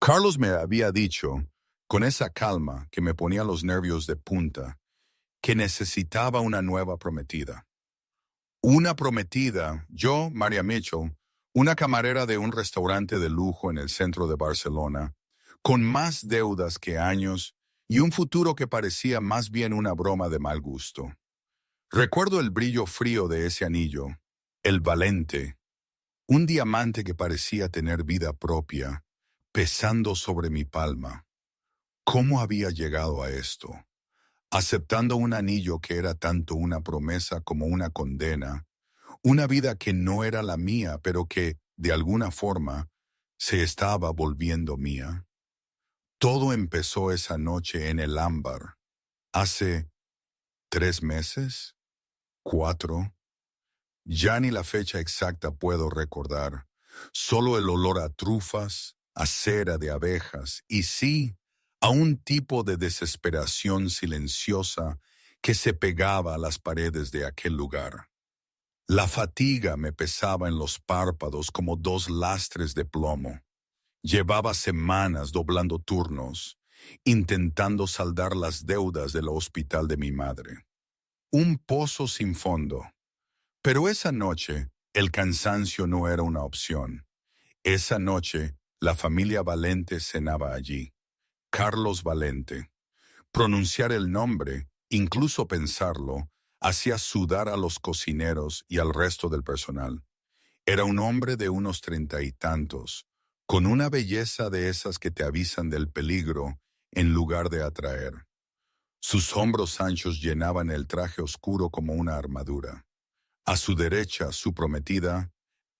Carlos me había dicho, con esa calma que me ponía los nervios de punta, que necesitaba una nueva prometida. Una prometida, yo, Maria Mitchell, una camarera de un restaurante de lujo en el centro de Barcelona, con más deudas que años y un futuro que parecía más bien una broma de mal gusto. Recuerdo el brillo frío de ese anillo, el valente, un diamante que parecía tener vida propia, pesando sobre mi palma. ¿Cómo había llegado a esto? Aceptando un anillo que era tanto una promesa como una condena, una vida que no era la mía, pero que, de alguna forma, se estaba volviendo mía. Todo empezó esa noche en el Ámbar, hace 3 meses, 4, ya ni la fecha exacta puedo recordar, solo el olor a trufas, a cera de abejas y sí, a un tipo de desesperación silenciosa que se pegaba a las paredes de aquel lugar. La fatiga me pesaba en los párpados como 2 lastres de plomo. Llevaba semanas doblando turnos, intentando saldar las deudas del hospital de mi madre. Un pozo sin fondo. Pero esa noche, el cansancio no era una opción. Esa noche, la familia Valente cenaba allí. Carlos Valente. Pronunciar el nombre, incluso pensarlo, hacía sudar a los cocineros y al resto del personal. Era un hombre de unos 30 y tantos, con una belleza de esas que te avisan del peligro en lugar de atraer. Sus hombros anchos llenaban el traje oscuro como una armadura. A su derecha, su prometida,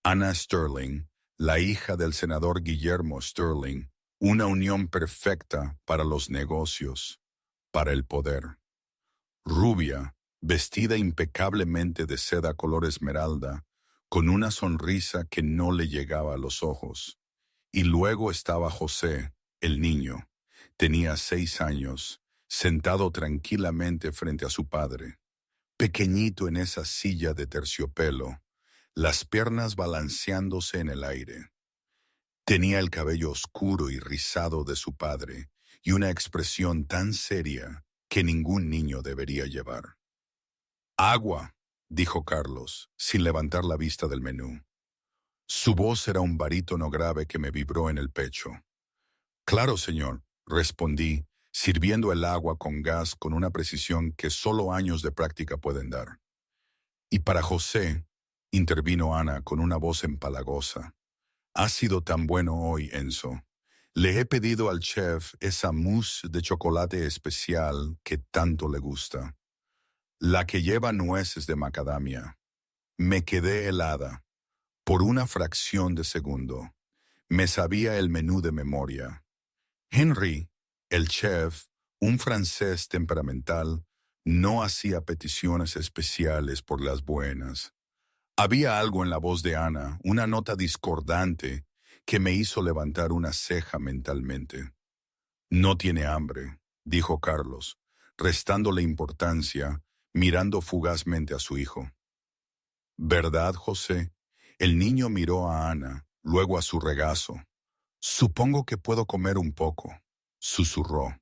Anna Sterling, la hija del senador Guillermo Sterling, una unión perfecta para los negocios, para el poder. Rubia, vestida impecablemente de seda color esmeralda, con una sonrisa que no le llegaba a los ojos. Y luego estaba José, el niño. Tenía 6 años, sentado tranquilamente frente a su padre, pequeñito en esa silla de terciopelo, las piernas balanceándose en el aire. Tenía el cabello oscuro y rizado de su padre y una expresión tan seria que ningún niño debería llevar. «Agua», dijo Carlos, sin levantar la vista del menú. Su voz era un barítono grave que me vibró en el pecho. «Claro, señor», respondí, sirviendo el agua con gas con una precisión que solo años de práctica pueden dar. «Y para José», intervino Ana con una voz empalagosa. «Ha sido tan bueno hoy, Enzo. Le he pedido al chef esa mousse de chocolate especial que tanto le gusta. La que lleva nueces de macadamia. Me quedé helada. Por una fracción de segundo. Me sabía el menú de memoria. Henry, el chef, un francés temperamental, no hacía peticiones especiales por las buenas. Había algo en la voz de Ana, una nota discordante, que me hizo levantar una ceja mentalmente. «No tiene hambre», dijo Carlos, restándole importancia, mirando fugazmente a su hijo. «¿Verdad, José?» El niño miró a Ana, luego a su regazo. «Supongo que puedo comer un poco», susurró.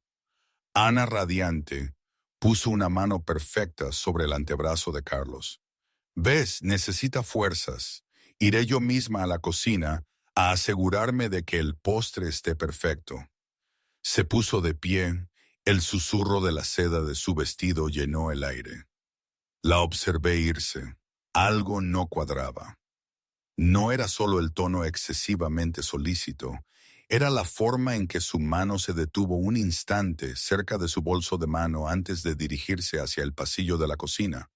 Ana, radiante, puso una mano perfecta sobre el antebrazo de Carlos. «Ves, necesita fuerzas. Iré yo misma a la cocina a asegurarme de que el postre esté perfecto». Se puso de pie, el susurro de la seda de su vestido llenó el aire. La observé irse. Algo no cuadraba. No era solo el tono excesivamente solícito, era la forma en que su mano se detuvo un instante cerca de su bolso de mano antes de dirigirse hacia el pasillo de la cocina.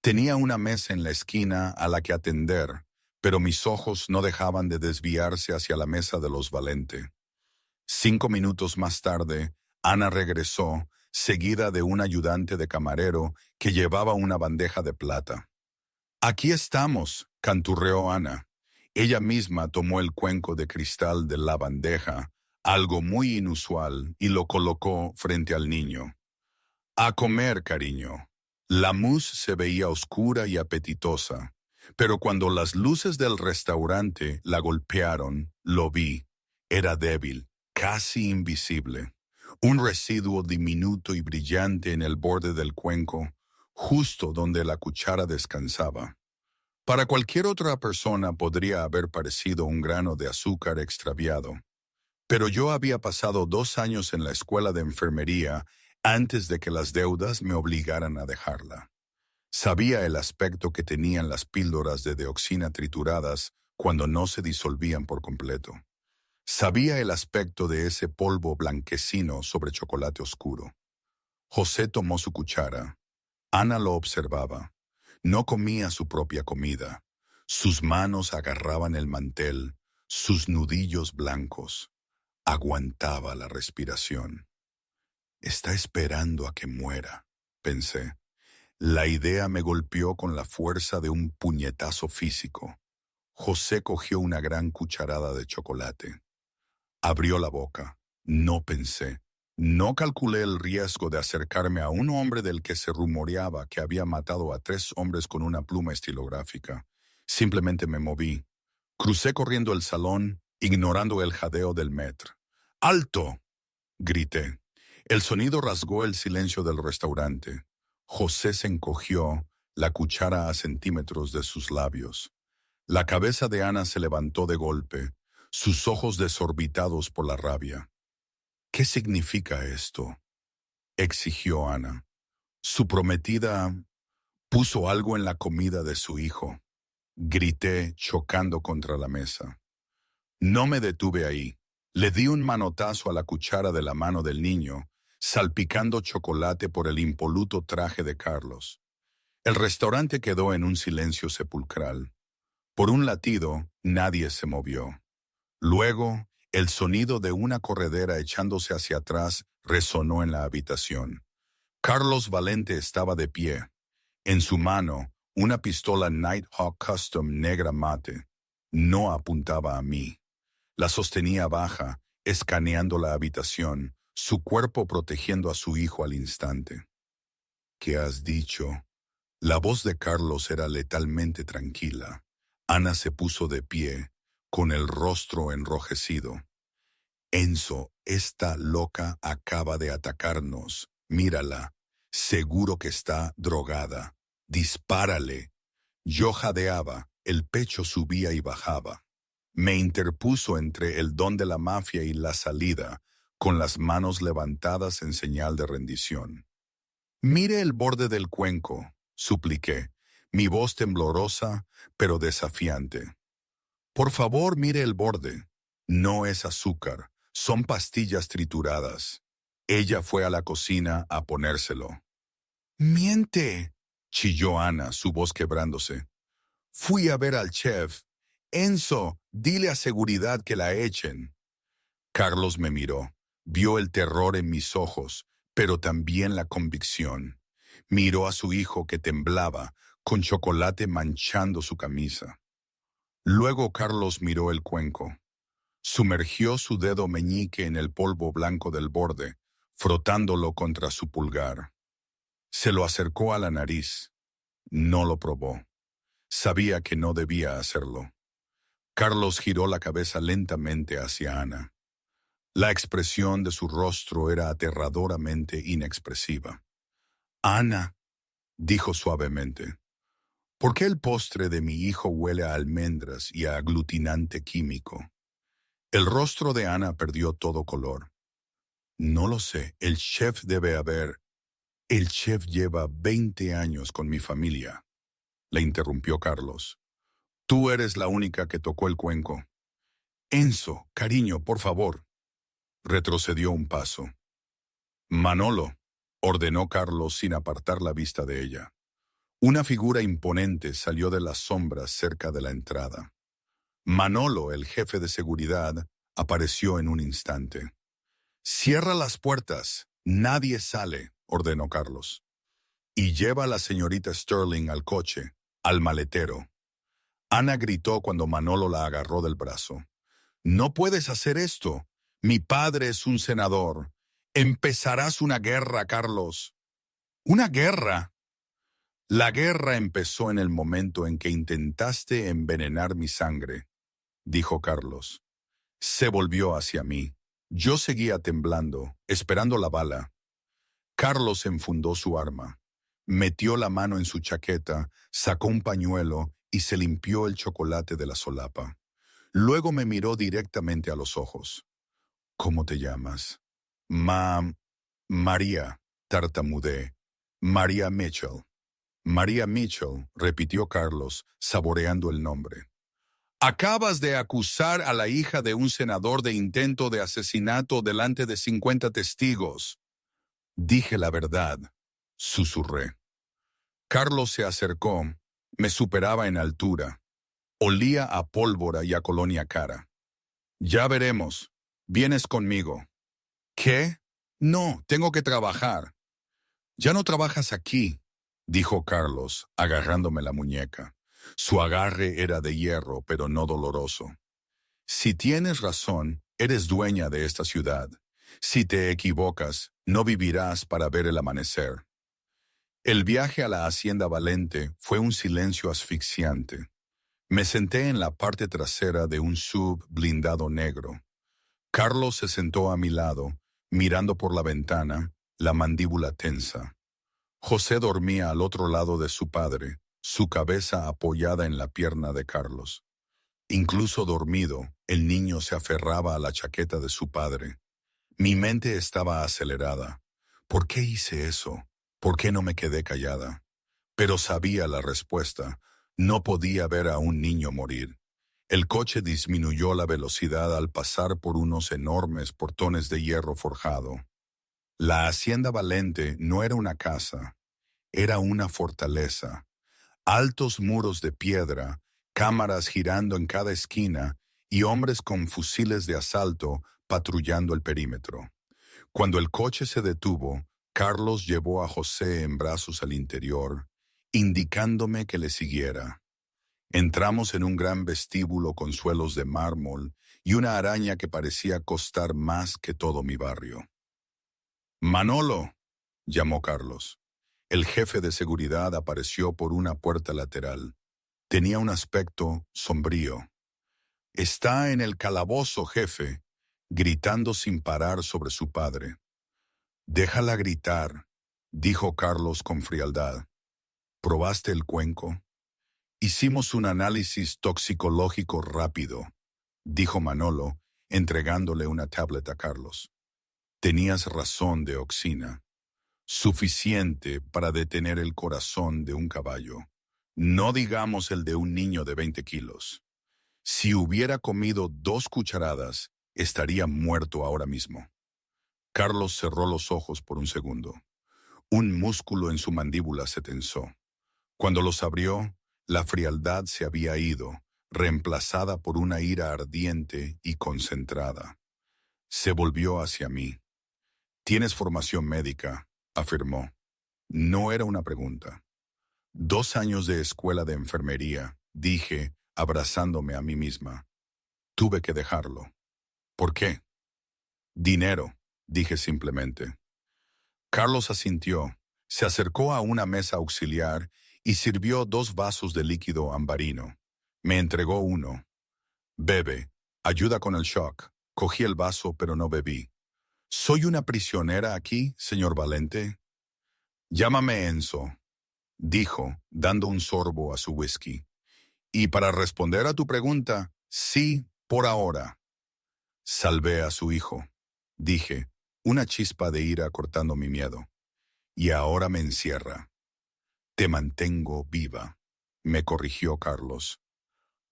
Tenía una mesa en la esquina a la que atender, pero mis ojos no dejaban de desviarse hacia la mesa de los Valente. 5 minutos más tarde, Ana regresó, seguida de un ayudante de camarero que llevaba una bandeja de plata. «Aquí estamos», canturreó Ana. Ella misma tomó el cuenco de cristal de la bandeja, algo muy inusual, y lo colocó frente al niño. «A comer, cariño». La mousse se veía oscura y apetitosa, pero cuando las luces del restaurante la golpearon, lo vi. Era débil, casi invisible, un residuo diminuto y brillante en el borde del cuenco, justo donde la cuchara descansaba. Para cualquier otra persona podría haber parecido un grano de azúcar extraviado, pero yo había pasado 2 años en la escuela de enfermería antes de que las deudas me obligaran a dejarla. Sabía el aspecto que tenían las píldoras de dioxina trituradas cuando no se disolvían por completo. Sabía el aspecto de ese polvo blanquecino sobre chocolate oscuro. José tomó su cuchara. Ana lo observaba. No comía su propia comida. Sus manos agarraban el mantel, sus nudillos blancos. Aguantaba la respiración. Está esperando a que muera, pensé. La idea me golpeó con la fuerza de un puñetazo físico. José cogió una gran cucharada de chocolate. Abrió la boca. No pensé. No calculé el riesgo de acercarme a un hombre del que se rumoreaba que había matado a 3 hombres con una pluma estilográfica. Simplemente me moví. Crucé corriendo el salón, ignorando el jadeo del maître. ¡Alto!, grité. El sonido rasgó el silencio del restaurante. José se encogió, la cuchara a centímetros de sus labios. La cabeza de Ana se levantó de golpe, sus ojos desorbitados por la rabia. ¿Qué significa esto?, exigió Ana. Su prometida puso algo en la comida de su hijo. Grité, chocando contra la mesa. No me detuve ahí. Le di un manotazo a la cuchara de la mano del niño, salpicando chocolate por el impoluto traje de Carlos. El restaurante quedó en un silencio sepulcral. Por un latido, nadie se movió. Luego, el sonido de una corredera echándose hacia atrás resonó en la habitación. Carlos Valente estaba de pie. En su mano, una pistola Nighthawk Custom negra mate. No apuntaba a mí. La sostenía baja, escaneando la habitación, su cuerpo protegiendo a su hijo al instante. ¿Qué has dicho? La voz de Carlos era letalmente tranquila. Ana se puso de pie, con el rostro enrojecido. Enzo, esta loca acaba de atacarnos. Mírala. Seguro que está drogada. Dispárale. Yo jadeaba, el pecho subía y bajaba. Me interpuso entre el don de la mafia y la salida, con las manos levantadas en señal de rendición. Mire el borde del cuenco, supliqué, mi voz temblorosa, pero desafiante. Por favor, mire el borde. No es azúcar, son pastillas trituradas. Ella fue a la cocina a ponérselo. ¡Miente!, chilló Ana, su voz quebrándose. Fui a ver al chef. Enzo, dile a seguridad que la echen. Carlos me miró. Vio el terror en mis ojos, pero también la convicción. Miró a su hijo que temblaba, con chocolate manchando su camisa. Luego Carlos miró el cuenco. Sumergió su dedo meñique en el polvo blanco del borde, frotándolo contra su pulgar. Se lo acercó a la nariz. No lo probó. Sabía que no debía hacerlo. Carlos giró la cabeza lentamente hacia Ana. La expresión de su rostro era aterradoramente inexpresiva. Ana, dijo suavemente, ¿por qué el postre de mi hijo huele a almendras y a aglutinante químico? El rostro de Ana perdió todo color. No lo sé, el chef debe haber... El chef lleva 20 años con mi familia, le interrumpió Carlos. Tú eres la única que tocó el cuenco. Enzo, cariño, por favor. Retrocedió un paso. Manolo, ordenó Carlos sin apartar la vista de ella. Una figura imponente salió de las sombras cerca de la entrada. Manolo, el jefe de seguridad, apareció en un instante. Cierra las puertas, nadie sale, ordenó Carlos. Y lleva a la señorita Sterling al coche, al maletero. Ana gritó cuando Manolo la agarró del brazo. No puedes hacer esto. Mi padre es un senador. Empezarás una guerra, Carlos. ¿Una guerra? La guerra empezó en el momento en que intentaste envenenar mi sangre, dijo Carlos. Se volvió hacia mí. Yo seguía temblando, esperando la bala. Carlos enfundó su arma, metió la mano en su chaqueta, sacó un pañuelo y se limpió el chocolate de la solapa. Luego me miró directamente a los ojos. ¿Cómo te llamas? María, tartamudeé. María Mitchell. María Mitchell, repitió Carlos, saboreando el nombre. Acabas de acusar a la hija de un senador de intento de asesinato delante de 50 testigos. Dije la verdad, susurré. Carlos se acercó, me superaba en altura. Olía a pólvora y a colonia cara. Ya veremos. Vienes conmigo. ¿Qué? No, tengo que trabajar. Ya no trabajas aquí, dijo Carlos, agarrándome la muñeca. Su agarre era de hierro, pero no doloroso. Si tienes razón, eres dueña de esta ciudad. Si te equivocas, no vivirás para ver el amanecer. El viaje a la Hacienda Valente fue un silencio asfixiante. Me senté en la parte trasera de un sub blindado negro. Carlos se sentó a mi lado, mirando por la ventana, la mandíbula tensa. José dormía al otro lado de su padre, su cabeza apoyada en la pierna de Carlos. Incluso dormido, el niño se aferraba a la chaqueta de su padre. Mi mente estaba acelerada. ¿Por qué hice eso? ¿Por qué no me quedé callada? Pero sabía la respuesta. No podía ver a un niño morir. El coche disminuyó la velocidad al pasar por unos enormes portones de hierro forjado. La Hacienda Valente no era una casa, era una fortaleza. Altos muros de piedra, cámaras girando en cada esquina y hombres con fusiles de asalto patrullando el perímetro. Cuando el coche se detuvo, Carlos llevó a José en brazos al interior, indicándome que le siguiera. Entramos en un gran vestíbulo con suelos de mármol y una araña que parecía costar más que todo mi barrio. «Manolo», llamó Carlos. El jefe de seguridad apareció por una puerta lateral. Tenía un aspecto sombrío. «Está en el calabozo, jefe», gritando sin parar sobre su padre. «Déjala gritar», dijo Carlos con frialdad. «¿Probaste el cuenco?» «Hicimos un análisis toxicológico rápido», dijo Manolo, entregándole una tablet a Carlos. «Tenías razón de oxina. Suficiente para detener el corazón de un caballo. No digamos el de un niño de 20 kilos. Si hubiera comido 2 cucharadas, estaría muerto ahora mismo». Carlos cerró los ojos por un segundo. Un músculo en su mandíbula se tensó. Cuando los abrió, la frialdad se había ido, reemplazada por una ira ardiente y concentrada. Se volvió hacia mí. «Tienes formación médica», afirmó. No era una pregunta. «2 años de escuela de enfermería», dije, abrazándome a mí misma. Tuve que dejarlo. ¿Por qué? «Dinero», dije simplemente. Carlos asintió, se acercó a una mesa auxiliar y sirvió 2 vasos de líquido ambarino. Me entregó uno. «Bebe, ayuda con el shock». Cogí el vaso, pero no bebí. «¿Soy una prisionera aquí, señor Valente?» «Llámame Enzo», dijo, dando un sorbo a su whisky. «Y para responder a tu pregunta, sí, por ahora». «Salvé a su hijo», dije, una chispa de ira cortando mi miedo. «Y ahora me encierra». «Te mantengo viva», me corrigió Carlos.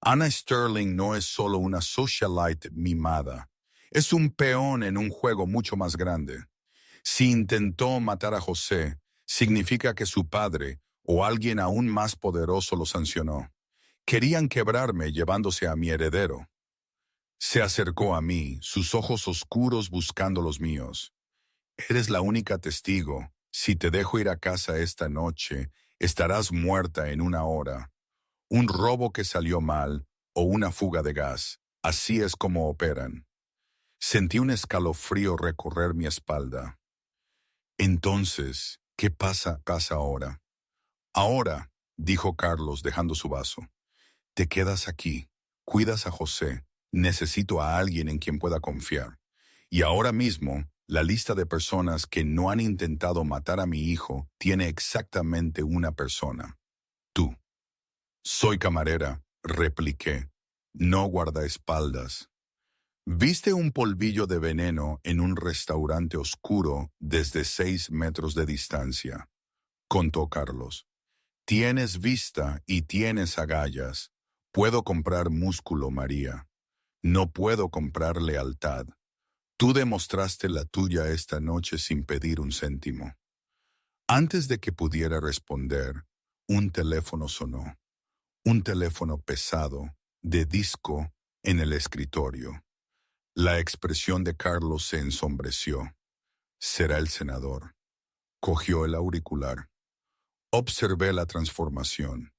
«Anna Sterling no es solo una socialite mimada. Es un peón en un juego mucho más grande. Si intentó matar a José, significa que su padre o alguien aún más poderoso lo sancionó. Querían quebrarme llevándose a mi heredero». Se acercó a mí, sus ojos oscuros buscando los míos. «Eres la única testigo. Si te dejo ir a casa esta noche, estarás muerta en 1 hora. Un robo que salió mal o una fuga de gas. Así es como operan». Sentí un escalofrío recorrer mi espalda. «Entonces, ¿qué pasa ahora?» «Ahora», dijo Carlos dejando su vaso, «te quedas aquí, cuidas a José, necesito a alguien en quien pueda confiar. Y ahora mismo, la lista de personas que no han intentado matar a mi hijo tiene exactamente una persona. Tú. Soy camarera, repliqué. No guardaespaldas. Viste un polvillo de veneno en un restaurante oscuro desde 6 metros de distancia, contó Carlos. Tienes vista y tienes agallas. Puedo comprar músculo, María. No puedo comprar lealtad. Tú demostraste la tuya esta noche sin pedir un céntimo. Antes de que pudiera responder, un teléfono sonó. Un teléfono pesado, de disco, en el escritorio. La expresión de Carlos se ensombreció. Será el senador. Cogió el auricular. Observé la transformación.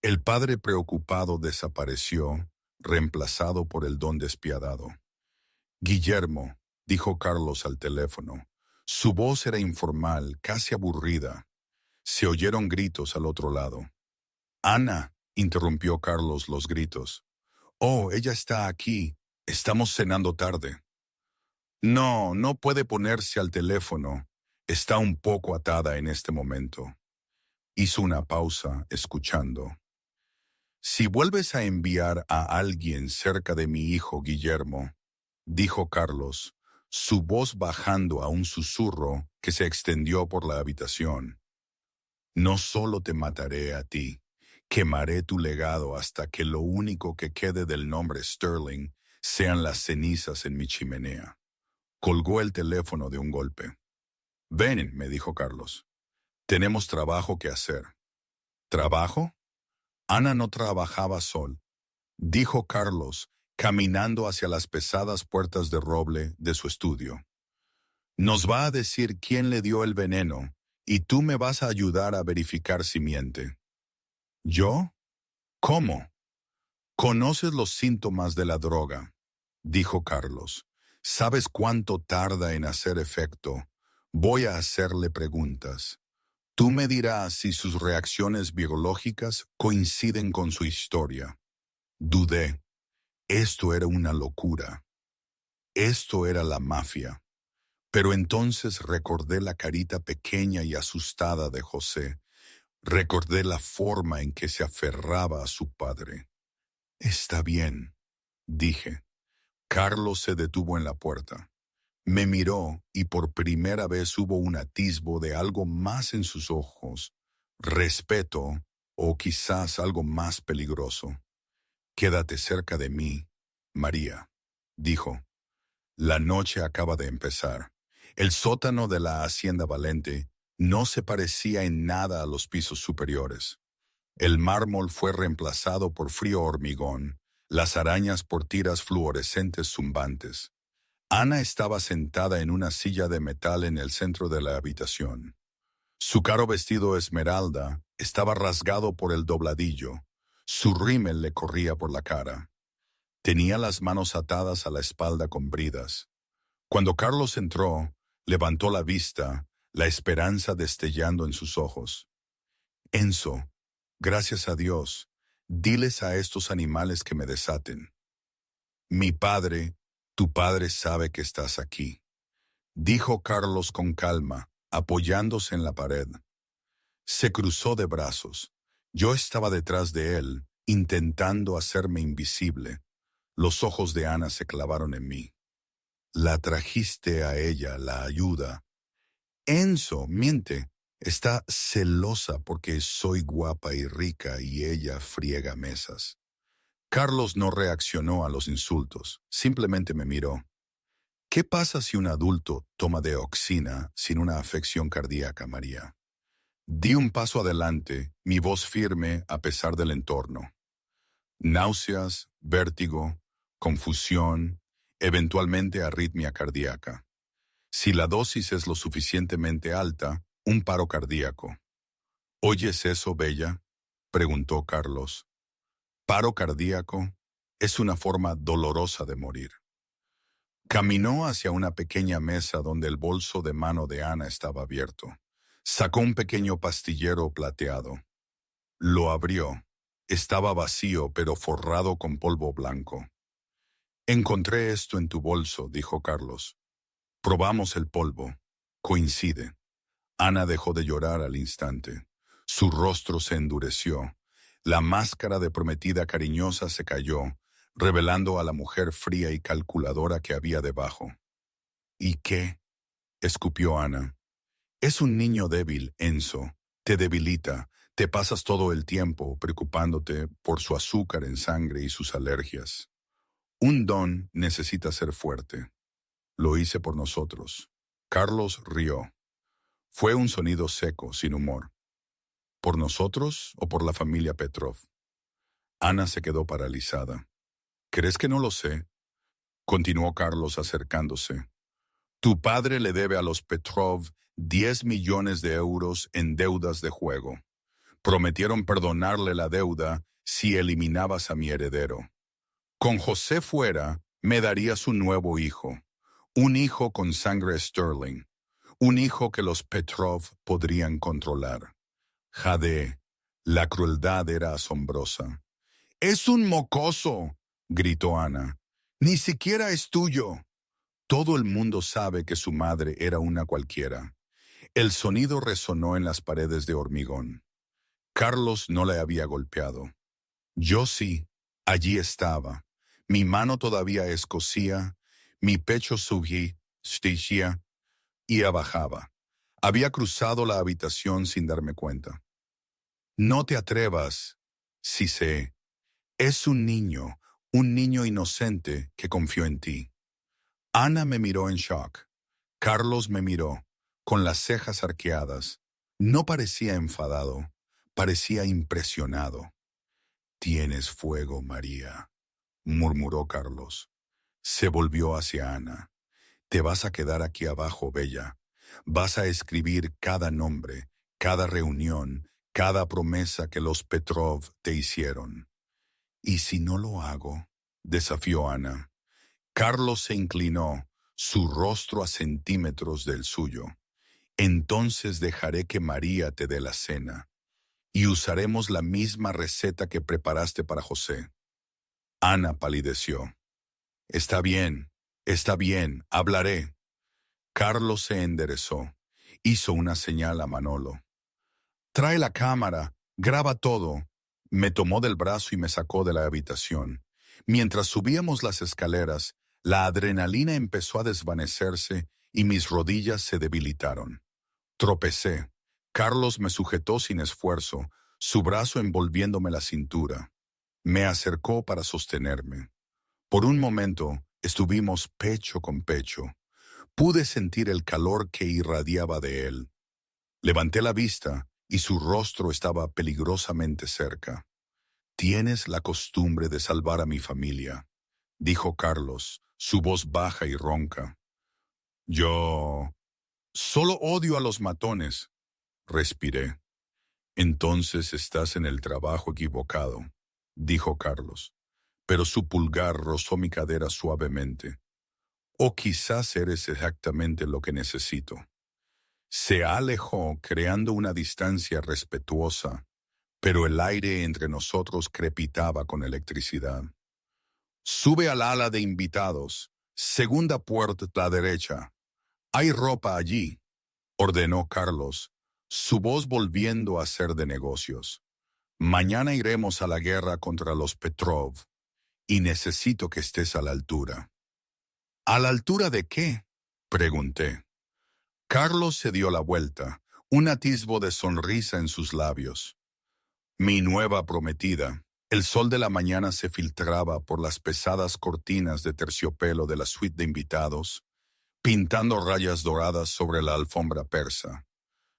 El padre preocupado desapareció, reemplazado por el don despiadado. Guillermo, dijo Carlos al teléfono. Su voz era informal, casi aburrida. Se oyeron gritos al otro lado. Ana, interrumpió Carlos los gritos. Oh, ella está aquí. Estamos cenando tarde. No, no puede ponerse al teléfono. Está un poco atada en este momento. Hizo una pausa, escuchando. Si vuelves a enviar a alguien cerca de mi hijo Guillermo, dijo Carlos, su voz bajando a un susurro que se extendió por la habitación. No solo te mataré a ti, quemaré tu legado hasta que lo único que quede del nombre Sterling sean las cenizas en mi chimenea. Colgó el teléfono de un golpe. Ven, me dijo Carlos. Tenemos trabajo que hacer. ¿Trabajo? Ana no trabajaba sol, dijo Carlos, caminando hacia las pesadas puertas de roble de su estudio. Nos va a decir quién le dio el veneno y tú me vas a ayudar a verificar si miente. ¿Yo? ¿Cómo? Conoces los síntomas de la droga, dijo Carlos. ¿Sabes cuánto tarda en hacer efecto? Voy a hacerle preguntas. Tú me dirás si sus reacciones biológicas coinciden con su historia. Dudé. Esto era una locura. Esto era la mafia. Pero entonces recordé la carita pequeña y asustada de José. Recordé la forma en que se aferraba a su padre. Está bien, dije. Carlos se detuvo en la puerta. Me miró y por primera vez hubo un atisbo de algo más en sus ojos. Respeto o quizás algo más peligroso. Quédate cerca de mí, María, dijo. La noche acaba de empezar. El sótano de la Hacienda Valente no se parecía en nada a los pisos superiores. El mármol fue reemplazado por frío hormigón, las arañas por tiras fluorescentes zumbantes. Ana estaba sentada en una silla de metal en el centro de la habitación. Su caro vestido esmeralda estaba rasgado por el dobladillo. Su rímel le corría por la cara. Tenía las manos atadas a la espalda con bridas. Cuando Carlos entró, levantó la vista, la esperanza destellando en sus ojos. Enzo, gracias a Dios, diles a estos animales que me desaten. Mi padre, tu padre sabe que estás aquí, dijo Carlos con calma, apoyándose en la pared. Se cruzó de brazos. Yo estaba detrás de él, intentando hacerme invisible. Los ojos de Ana se clavaron en mí. La trajiste a ella, la ayuda. Enzo, miente. Está celosa porque soy guapa y rica y ella friega mesas. Carlos no reaccionó a los insultos, simplemente me miró. ¿Qué pasa si un adulto toma deoxina sin una afección cardíaca, María? Di un paso adelante, mi voz firme a pesar del entorno. Náuseas, vértigo, confusión, eventualmente arritmia cardíaca. Si la dosis es lo suficientemente alta, un paro cardíaco. ¿Oyes eso, Bella?, preguntó Carlos. Paro cardíaco es una forma dolorosa de morir. Caminó hacia una pequeña mesa donde el bolso de mano de Ana estaba abierto. Sacó un pequeño pastillero plateado. Lo abrió. Estaba vacío pero forrado con polvo blanco. Encontré esto en tu bolso, dijo Carlos. Probamos el polvo. Coincide. Ana dejó de llorar al instante. Su rostro se endureció. La máscara de prometida cariñosa se cayó, revelando a la mujer fría y calculadora que había debajo. ¿Y qué? Escupió Ana. Es un niño débil, Enzo. Te debilita. Te pasas todo el tiempo preocupándote por su azúcar en sangre y sus alergias. Un don necesita ser fuerte. Lo hice por nosotros. Carlos rió. Fue un sonido seco, sin humor. ¿Por nosotros o por la familia Petrov? Ana se quedó paralizada. ¿Crees que no lo sé? Continuó Carlos acercándose. Tu padre le debe a los Petrov 10 millones de euros en deudas de juego. Prometieron perdonarle la deuda si eliminabas a mi heredero. Con José fuera, me darías un nuevo hijo. Un hijo con sangre Sterling. Un hijo que los Petrov podrían controlar. Jade, la crueldad era asombrosa. «¡Es un mocoso!», gritó Ana. «Ni siquiera es tuyo». Todo el mundo sabe que su madre era una cualquiera. El sonido resonó en las paredes de hormigón. Carlos no le había golpeado. Yo sí, allí estaba. Mi mano todavía escocía, mi pecho subía y abajaba. Había cruzado la habitación sin darme cuenta. No te atrevas, sí sé. Es un niño inocente que confió en ti. Ana me miró en shock. Carlos me miró, con las cejas arqueadas. No parecía enfadado, parecía impresionado. «Tienes fuego, María», murmuró Carlos. Se volvió hacia Ana. «Te vas a quedar aquí abajo, bella. Vas a escribir cada nombre, cada reunión, cada promesa que los Petrov te hicieron». «¿Y si no lo hago?», desafió Ana. Carlos se inclinó, su rostro a centímetros del suyo. «Entonces dejaré que María te dé la cena, y usaremos la misma receta que preparaste para José». Ana palideció. Está bien, hablaré». Carlos se enderezó. Hizo una señal a Manolo. «Trae la cámara, graba todo». Me tomó del brazo y me sacó de la habitación. Mientras subíamos las escaleras, la adrenalina empezó a desvanecerse y mis rodillas se debilitaron. Tropecé. Carlos me sujetó sin esfuerzo, su brazo envolviéndome la cintura. Me acercó para sostenerme. Por un momento estuvimos pecho con pecho. Pude sentir el calor que irradiaba de él. Levanté la vista y su rostro estaba peligrosamente cerca. «Tienes la costumbre de salvar a mi familia», dijo Carlos, su voz baja y ronca. «Yo solo odio a los matones», respiré. «Entonces estás en el trabajo equivocado», dijo Carlos, pero su pulgar rozó mi cadera suavemente. «O quizás eres exactamente lo que necesito». Se alejó creando una distancia respetuosa, pero el aire entre nosotros crepitaba con electricidad. «Sube al ala de invitados, segunda puerta a la derecha. Hay ropa allí», ordenó Carlos, su voz volviendo a ser de negocios. «Mañana iremos a la guerra contra los Petrov, y necesito que estés a la altura». «¿A la altura de qué?», pregunté. Carlos se dio la vuelta, un atisbo de sonrisa en sus labios. «Mi nueva prometida». El sol de la mañana se filtraba por las pesadas cortinas de terciopelo de la suite de invitados, pintando rayas doradas sobre la alfombra persa.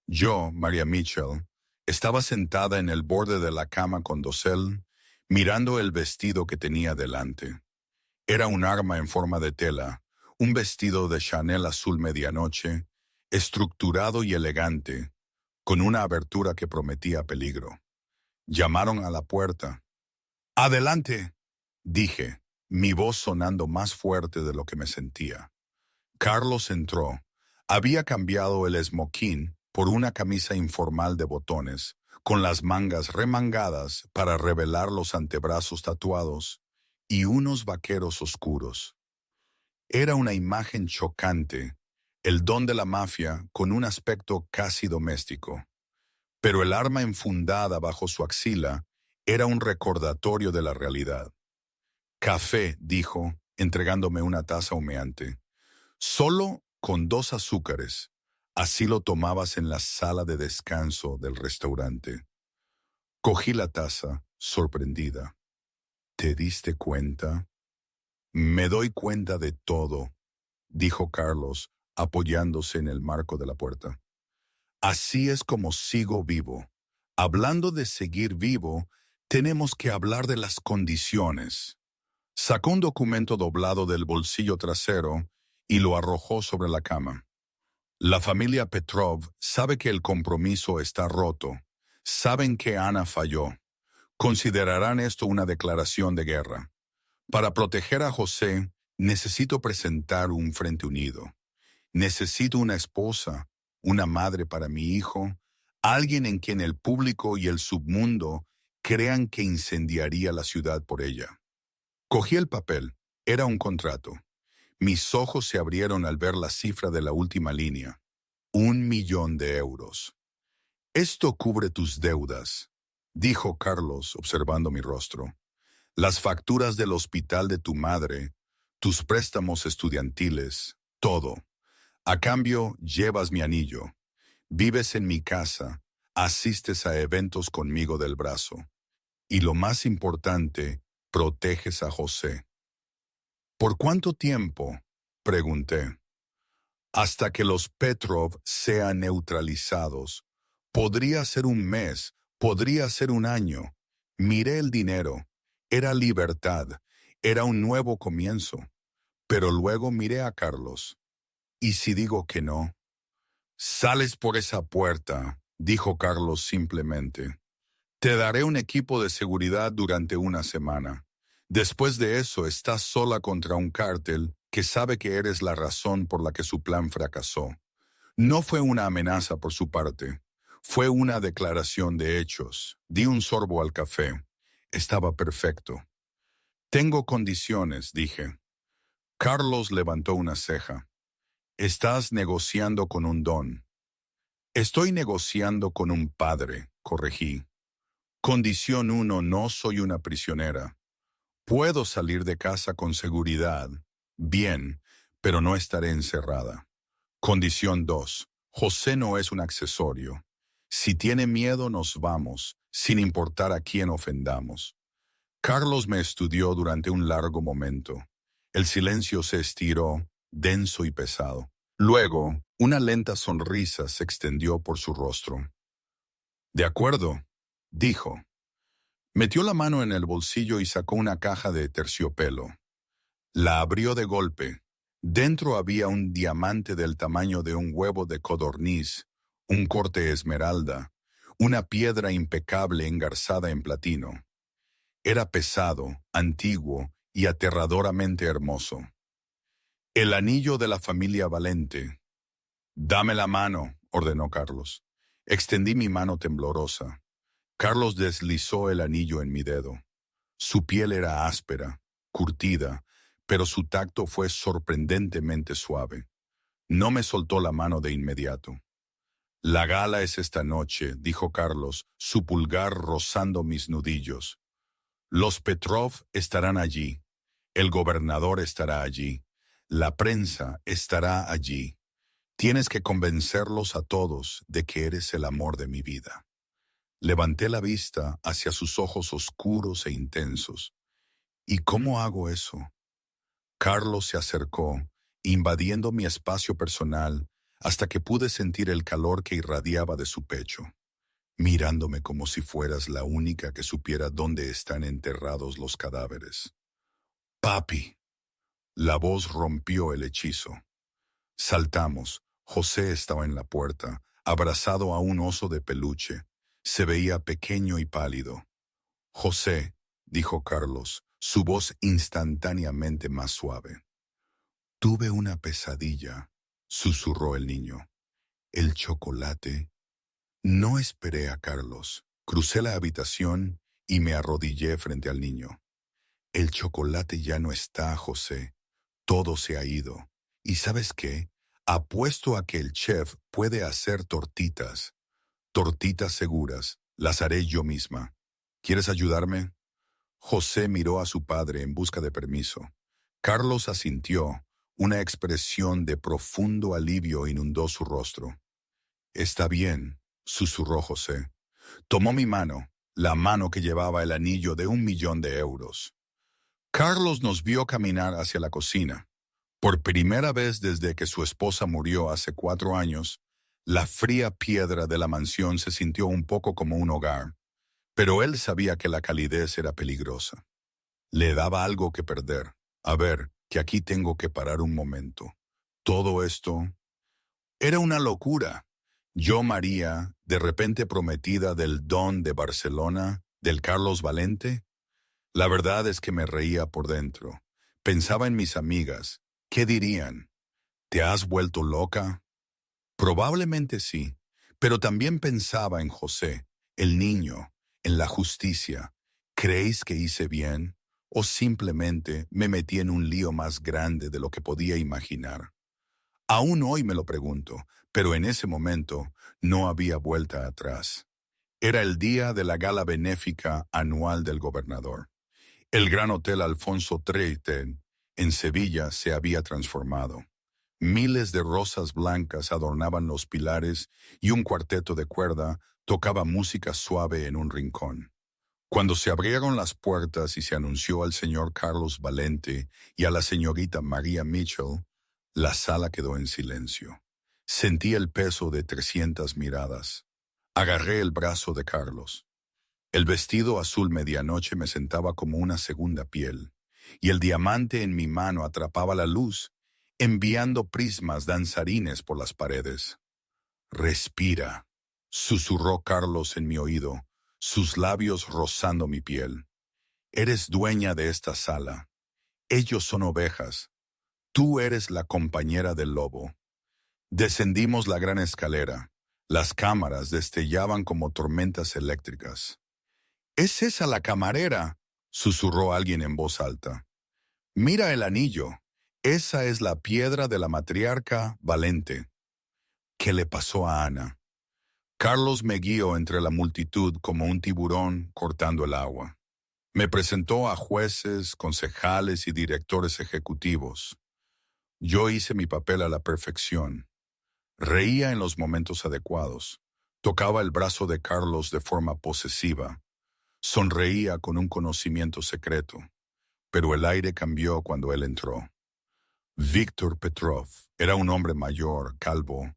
Yo, María Mitchell, estaba sentada en el borde de la cama con dosel, mirando el vestido que tenía delante. Era un arma en forma de tela, un vestido de Chanel azul medianoche, estructurado y elegante, con una abertura que prometía peligro. Llamaron a la puerta. «Adelante», dije, mi voz sonando más fuerte de lo que me sentía. Carlos entró. Había cambiado el esmoquín por una camisa informal de botones, con las mangas remangadas para revelar los antebrazos tatuados, y unos vaqueros oscuros. Era una imagen chocante, el don de la mafia con un aspecto casi doméstico. Pero el arma enfundada bajo su axila era un recordatorio de la realidad. Café, dijo, entregándome una taza humeante. Solo con 2 azúcares. Así lo tomabas en la sala de descanso del restaurante. Cogí la taza, sorprendida. ¿Te diste cuenta? Me doy cuenta de todo, dijo Carlos, apoyándose en el marco de la puerta. Así es como sigo vivo. Hablando de seguir vivo, tenemos que hablar de las condiciones. Sacó un documento doblado del bolsillo trasero y lo arrojó sobre la cama. La familia Petrov sabe que el compromiso está roto. Saben que Ana falló. Considerarán esto una declaración de guerra. Para proteger a José, necesito presentar un frente unido. Necesito una esposa, una madre para mi hijo, alguien en quien el público y el submundo crean que incendiaría la ciudad por ella. Cogí el papel. Era un contrato. Mis ojos se abrieron al ver la cifra de la última línea. 1.000.000 de euros. Esto cubre tus deudas, dijo Carlos observando mi rostro. Las facturas del hospital de tu madre, tus préstamos estudiantiles, todo. A cambio, llevas mi anillo. Vives en mi casa, asistes a eventos conmigo del brazo. Y lo más importante, proteges a José. ¿Por cuánto tiempo? Pregunté. Hasta que los Petrov sean neutralizados. Podría ser un mes, podría ser un año. Miré el dinero. Era libertad, era un nuevo comienzo. Pero luego miré a Carlos. ¿Y si digo que no? Sales por esa puerta, dijo Carlos simplemente. Te daré un equipo de seguridad durante una semana. Después de eso estás sola contra un cártel que sabe que eres la razón por la que su plan fracasó. No fue una amenaza por su parte. Fue una declaración de hechos. Di un sorbo al café. Estaba perfecto. Tengo condiciones, dije. Carlos levantó una ceja. Estás negociando con un don. Estoy negociando con un padre, corregí. Condición 1, no soy una prisionera. Puedo salir de casa con seguridad. Bien, pero no estaré encerrada. Condición 2, José no es un accesorio. Si tiene miedo nos vamos, sin importar a quién ofendamos. Carlos me estudió durante un largo momento. El silencio se estiró, denso y pesado. Luego, una lenta sonrisa se extendió por su rostro. De acuerdo, dijo. Metió la mano en el bolsillo y sacó una caja de terciopelo. La abrió de golpe. Dentro había un diamante del tamaño de un huevo de codorniz, un corte esmeralda, una piedra impecable engarzada en platino. Era pesado, antiguo y aterradoramente hermoso. El anillo de la familia Valente. Dame la mano, ordenó Carlos. Extendí mi mano temblorosa. Carlos deslizó el anillo en mi dedo. Su piel era áspera, curtida, pero su tacto fue sorprendentemente suave. No me soltó la mano de inmediato. La gala es esta noche, dijo Carlos, su pulgar rozando mis nudillos. Los Petrov estarán allí. El gobernador estará allí. La prensa estará allí. Tienes que convencerlos a todos de que eres el amor de mi vida. Levanté la vista hacia sus ojos oscuros e intensos. ¿Y cómo hago eso? Carlos se acercó, invadiendo mi espacio personal, hasta que pude sentir el calor que irradiaba de su pecho, mirándome como si fueras la única que supiera dónde están enterrados los cadáveres. Papi. La voz rompió el hechizo. Saltamos. José estaba en la puerta, abrazado a un oso de peluche. Se veía pequeño y pálido. José, dijo Carlos, su voz instantáneamente más suave. Tuve una pesadilla, susurró el niño. El chocolate. No esperé a Carlos. Crucé la habitación y me arrodillé frente al niño. El chocolate ya no está, José. Todo se ha ido. ¿Y sabes qué? Apuesto a que el chef puede hacer tortitas. Tortitas seguras. Las haré yo misma. ¿Quieres ayudarme? José miró a su padre en busca de permiso. Carlos asintió. Una expresión de profundo alivio inundó su rostro. Está bien, susurró José. Tomó mi mano, la mano que llevaba el anillo de 1.000.000 de euros. Carlos nos vio caminar hacia la cocina. Por primera vez desde que su esposa murió hace 4 años, la fría piedra de la mansión se sintió un poco como un hogar, pero él sabía que la calidez era peligrosa. Le daba algo que perder. A ver, que aquí tengo que parar un momento. Todo esto era una locura. Yo, María, de repente prometida del Don de Barcelona, del Carlos Valente. La verdad es que me reía por dentro. Pensaba en mis amigas. ¿Qué dirían? ¿Te has vuelto loca? Probablemente sí, pero también pensaba en José, el niño, en la justicia. ¿Creéis que hice bien? ¿O simplemente me metí en un lío más grande de lo que podía imaginar? Aún hoy me lo pregunto, pero en ese momento no había vuelta atrás. Era el día de la gala benéfica anual del gobernador. El Gran Hotel Alfonso XIII en Sevilla se había transformado. Miles de rosas blancas adornaban los pilares y un cuarteto de cuerda tocaba música suave en un rincón. Cuando se abrieron las puertas y se anunció al señor Carlos Valente y a la señorita María Mitchell, la sala quedó en silencio. Sentí el peso de 300 miradas. Agarré el brazo de Carlos. El vestido azul medianoche me sentaba como una segunda piel, y el diamante en mi mano atrapaba la luz, enviando prismas danzarines por las paredes. Respira, susurró Carlos en mi oído, sus labios rozando mi piel. Eres dueña de esta sala. Ellos son ovejas. Tú eres la compañera del lobo. Descendimos la gran escalera. Las cámaras destellaban como tormentas eléctricas. «¿Es esa la camarera?», susurró alguien en voz alta. «Mira el anillo. Esa es la piedra de la matriarca Valente». ¿Qué le pasó a Ana? Carlos me guió entre la multitud como un tiburón cortando el agua. Me presentó a jueces, concejales y directores ejecutivos. Yo hice mi papel a la perfección. Reía en los momentos adecuados. Tocaba el brazo de Carlos de forma posesiva. Sonreía con un conocimiento secreto, pero el aire cambió cuando él entró. Víctor Petrov era un hombre mayor, calvo,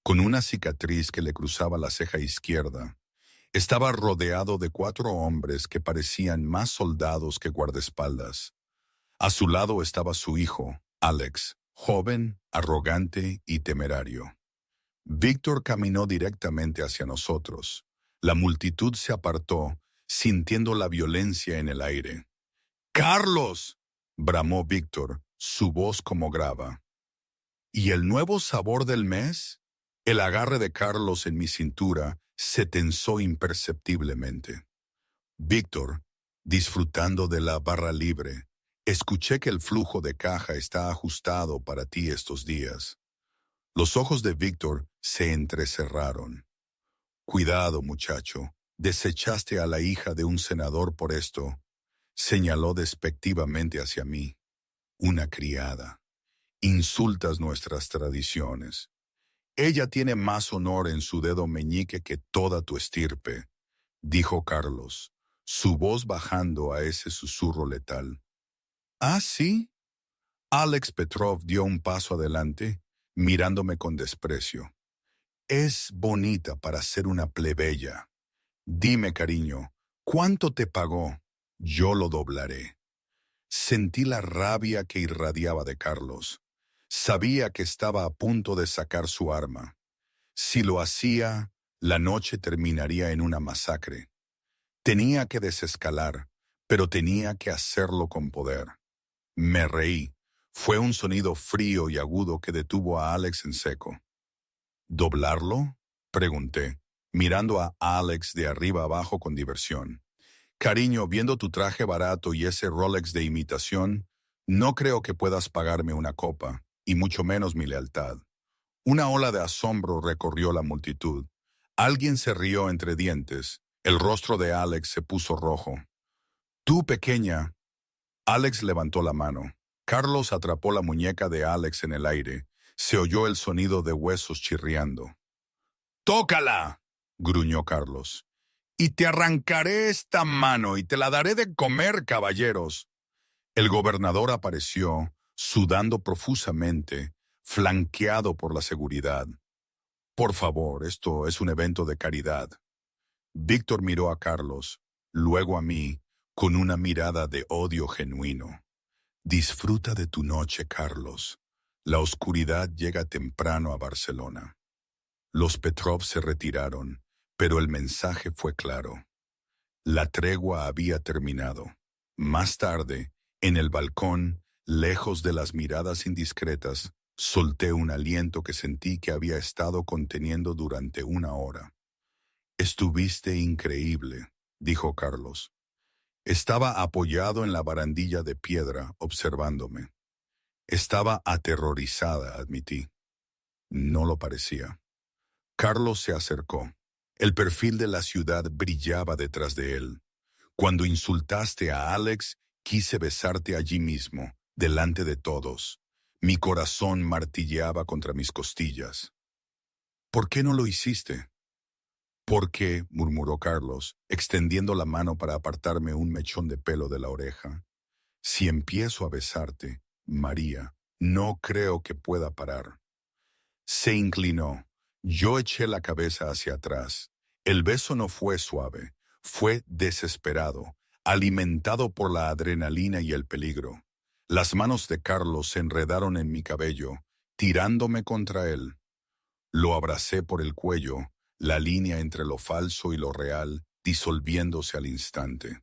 con una cicatriz que le cruzaba la ceja izquierda. Estaba rodeado de 4 hombres que parecían más soldados que guardaespaldas. A su lado estaba su hijo, Alex, joven, arrogante y temerario. Víctor caminó directamente hacia nosotros. La multitud se apartó, sintiendo la violencia en el aire. «¡Carlos!», bramó Víctor, su voz como grava. ¿Y el nuevo sabor del mes? El agarre de Carlos en mi cintura se tensó imperceptiblemente. «Víctor, disfrutando de la barra libre, escuché que el flujo de caja está ajustado para ti estos días». Los ojos de Víctor se entrecerraron. «Cuidado, muchacho, desechaste a la hija de un senador por esto», señaló despectivamente hacia mí. «Una criada. Insultas nuestras tradiciones. Ella tiene más honor en su dedo meñique que toda tu estirpe», dijo Carlos, su voz bajando a ese susurro letal. «¿Ah, sí?». Alex Petrov dio un paso adelante, mirándome con desprecio. «Es bonita para ser una plebeya. Dime, cariño, ¿cuánto te pagó? Yo lo doblaré». Sentí la rabia que irradiaba de Carlos. Sabía que estaba a punto de sacar su arma. Si lo hacía, la noche terminaría en una masacre. Tenía que desescalar, pero tenía que hacerlo con poder. Me reí. Fue un sonido frío y agudo que detuvo a Alex en seco. «¿Doblarlo?», pregunté, mirando a Alex de arriba abajo con diversión. Cariño, viendo tu traje barato y ese Rolex de imitación, no creo que puedas pagarme una copa, y mucho menos mi lealtad. Una ola de asombro recorrió la multitud. Alguien se rió entre dientes. El rostro de Alex se puso rojo. Tú, pequeña. Alex levantó la mano. Carlos atrapó la muñeca de Alex en el aire. Se oyó el sonido de huesos chirriando. ¡Tócala!, gruñó Carlos. Y te arrancaré esta mano y te la daré de comer, caballeros. El gobernador apareció, sudando profusamente, flanqueado por la seguridad. Por favor, esto es un evento de caridad. Víctor miró a Carlos, luego a mí, con una mirada de odio genuino. Disfruta de tu noche, Carlos. La oscuridad llega temprano a Barcelona. Los Petrov se retiraron, pero el mensaje fue claro. La tregua había terminado. Más tarde, en el balcón, lejos de las miradas indiscretas, solté un aliento que sentí que había estado conteniendo durante una hora. Estuviste increíble, dijo Carlos. Estaba apoyado en la barandilla de piedra, observándome. Estaba aterrorizada, admití. No lo parecía. Carlos se acercó. El perfil de la ciudad brillaba detrás de él. Cuando insultaste a Alex, quise besarte allí mismo, delante de todos. Mi corazón martilleaba contra mis costillas. ¿Por qué no lo hiciste? Porque, murmuró Carlos, extendiendo la mano para apartarme un mechón de pelo de la oreja. Si empiezo a besarte, María, no creo que pueda parar. Se inclinó. Yo eché la cabeza hacia atrás. El beso no fue suave, fue desesperado, alimentado por la adrenalina y el peligro. Las manos de Carlos se enredaron en mi cabello, tirándome contra él. Lo abracé por el cuello, la línea entre lo falso y lo real disolviéndose al instante.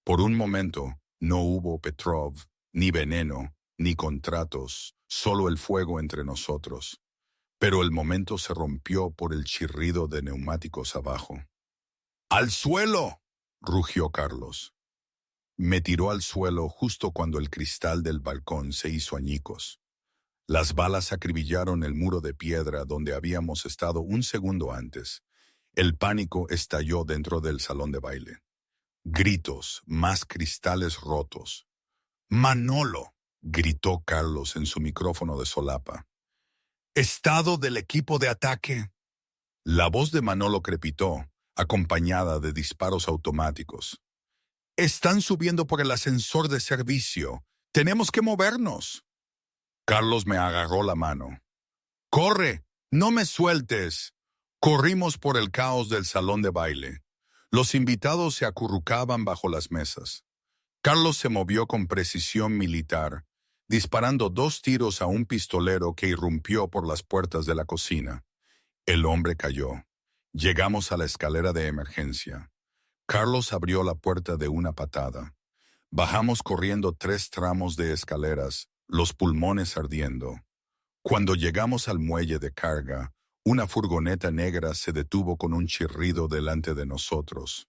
Por un momento, no hubo Petrov, ni veneno, ni contratos, solo el fuego entre nosotros. Pero el momento se rompió por el chirrido de neumáticos abajo. ¡Al suelo!, rugió Carlos. Me tiró al suelo justo cuando el cristal del balcón se hizo añicos. Las balas acribillaron el muro de piedra donde habíamos estado un segundo antes. El pánico estalló dentro del salón de baile. Gritos, más cristales rotos. ¡Manolo!, gritó Carlos en su micrófono de solapa. «Estado del equipo de ataque». La voz de Manolo crepitó, acompañada de disparos automáticos. «Están subiendo por el ascensor de servicio. Tenemos que movernos». Carlos me agarró la mano. «¡Corre! ¡No me sueltes!». Corrimos por el caos del salón de baile. Los invitados se acurrucaban bajo las mesas. Carlos se movió con precisión militar, disparando 2 tiros a un pistolero que irrumpió por las puertas de la cocina. El hombre cayó. Llegamos a la escalera de emergencia. Carlos abrió la puerta de una patada. Bajamos corriendo 3 tramos de escaleras, los pulmones ardiendo. Cuando llegamos al muelle de carga, una furgoneta negra se detuvo con un chirrido delante de nosotros.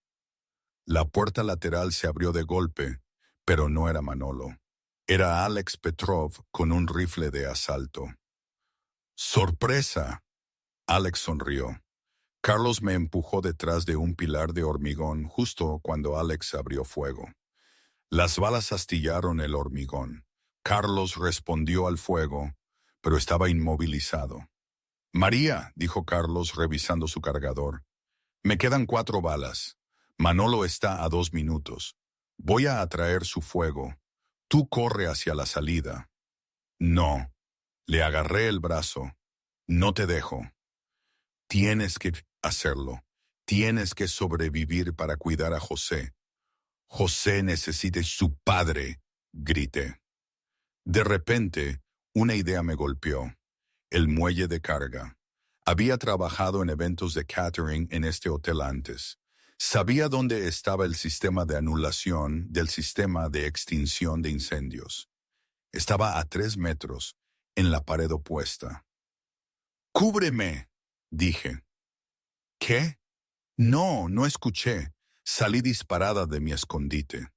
La puerta lateral se abrió de golpe, pero no era Manolo. Era Alex Petrov con un rifle de asalto. ¡Sorpresa!, Alex sonrió. Carlos me empujó detrás de un pilar de hormigón justo cuando Alex abrió fuego. Las balas astillaron el hormigón. Carlos respondió al fuego, pero estaba inmovilizado. «María», dijo Carlos revisando su cargador. «Me quedan 4 balas. Manolo está a 2 minutos. Voy a atraer su fuego. Tú corre hacia la salida». «No». Le agarré el brazo. «No te dejo. Tienes que hacerlo. Tienes que sobrevivir para cuidar a José. José necesita su padre», grité. De repente, una idea me golpeó. El muelle de carga. Había trabajado en eventos de catering en este hotel antes. Sabía dónde estaba el sistema de anulación del sistema de extinción de incendios. Estaba a 3 metros, en la pared opuesta. «¡Cúbreme!», dije. «¿Qué?». No escuché. Salí disparada de mi escondite.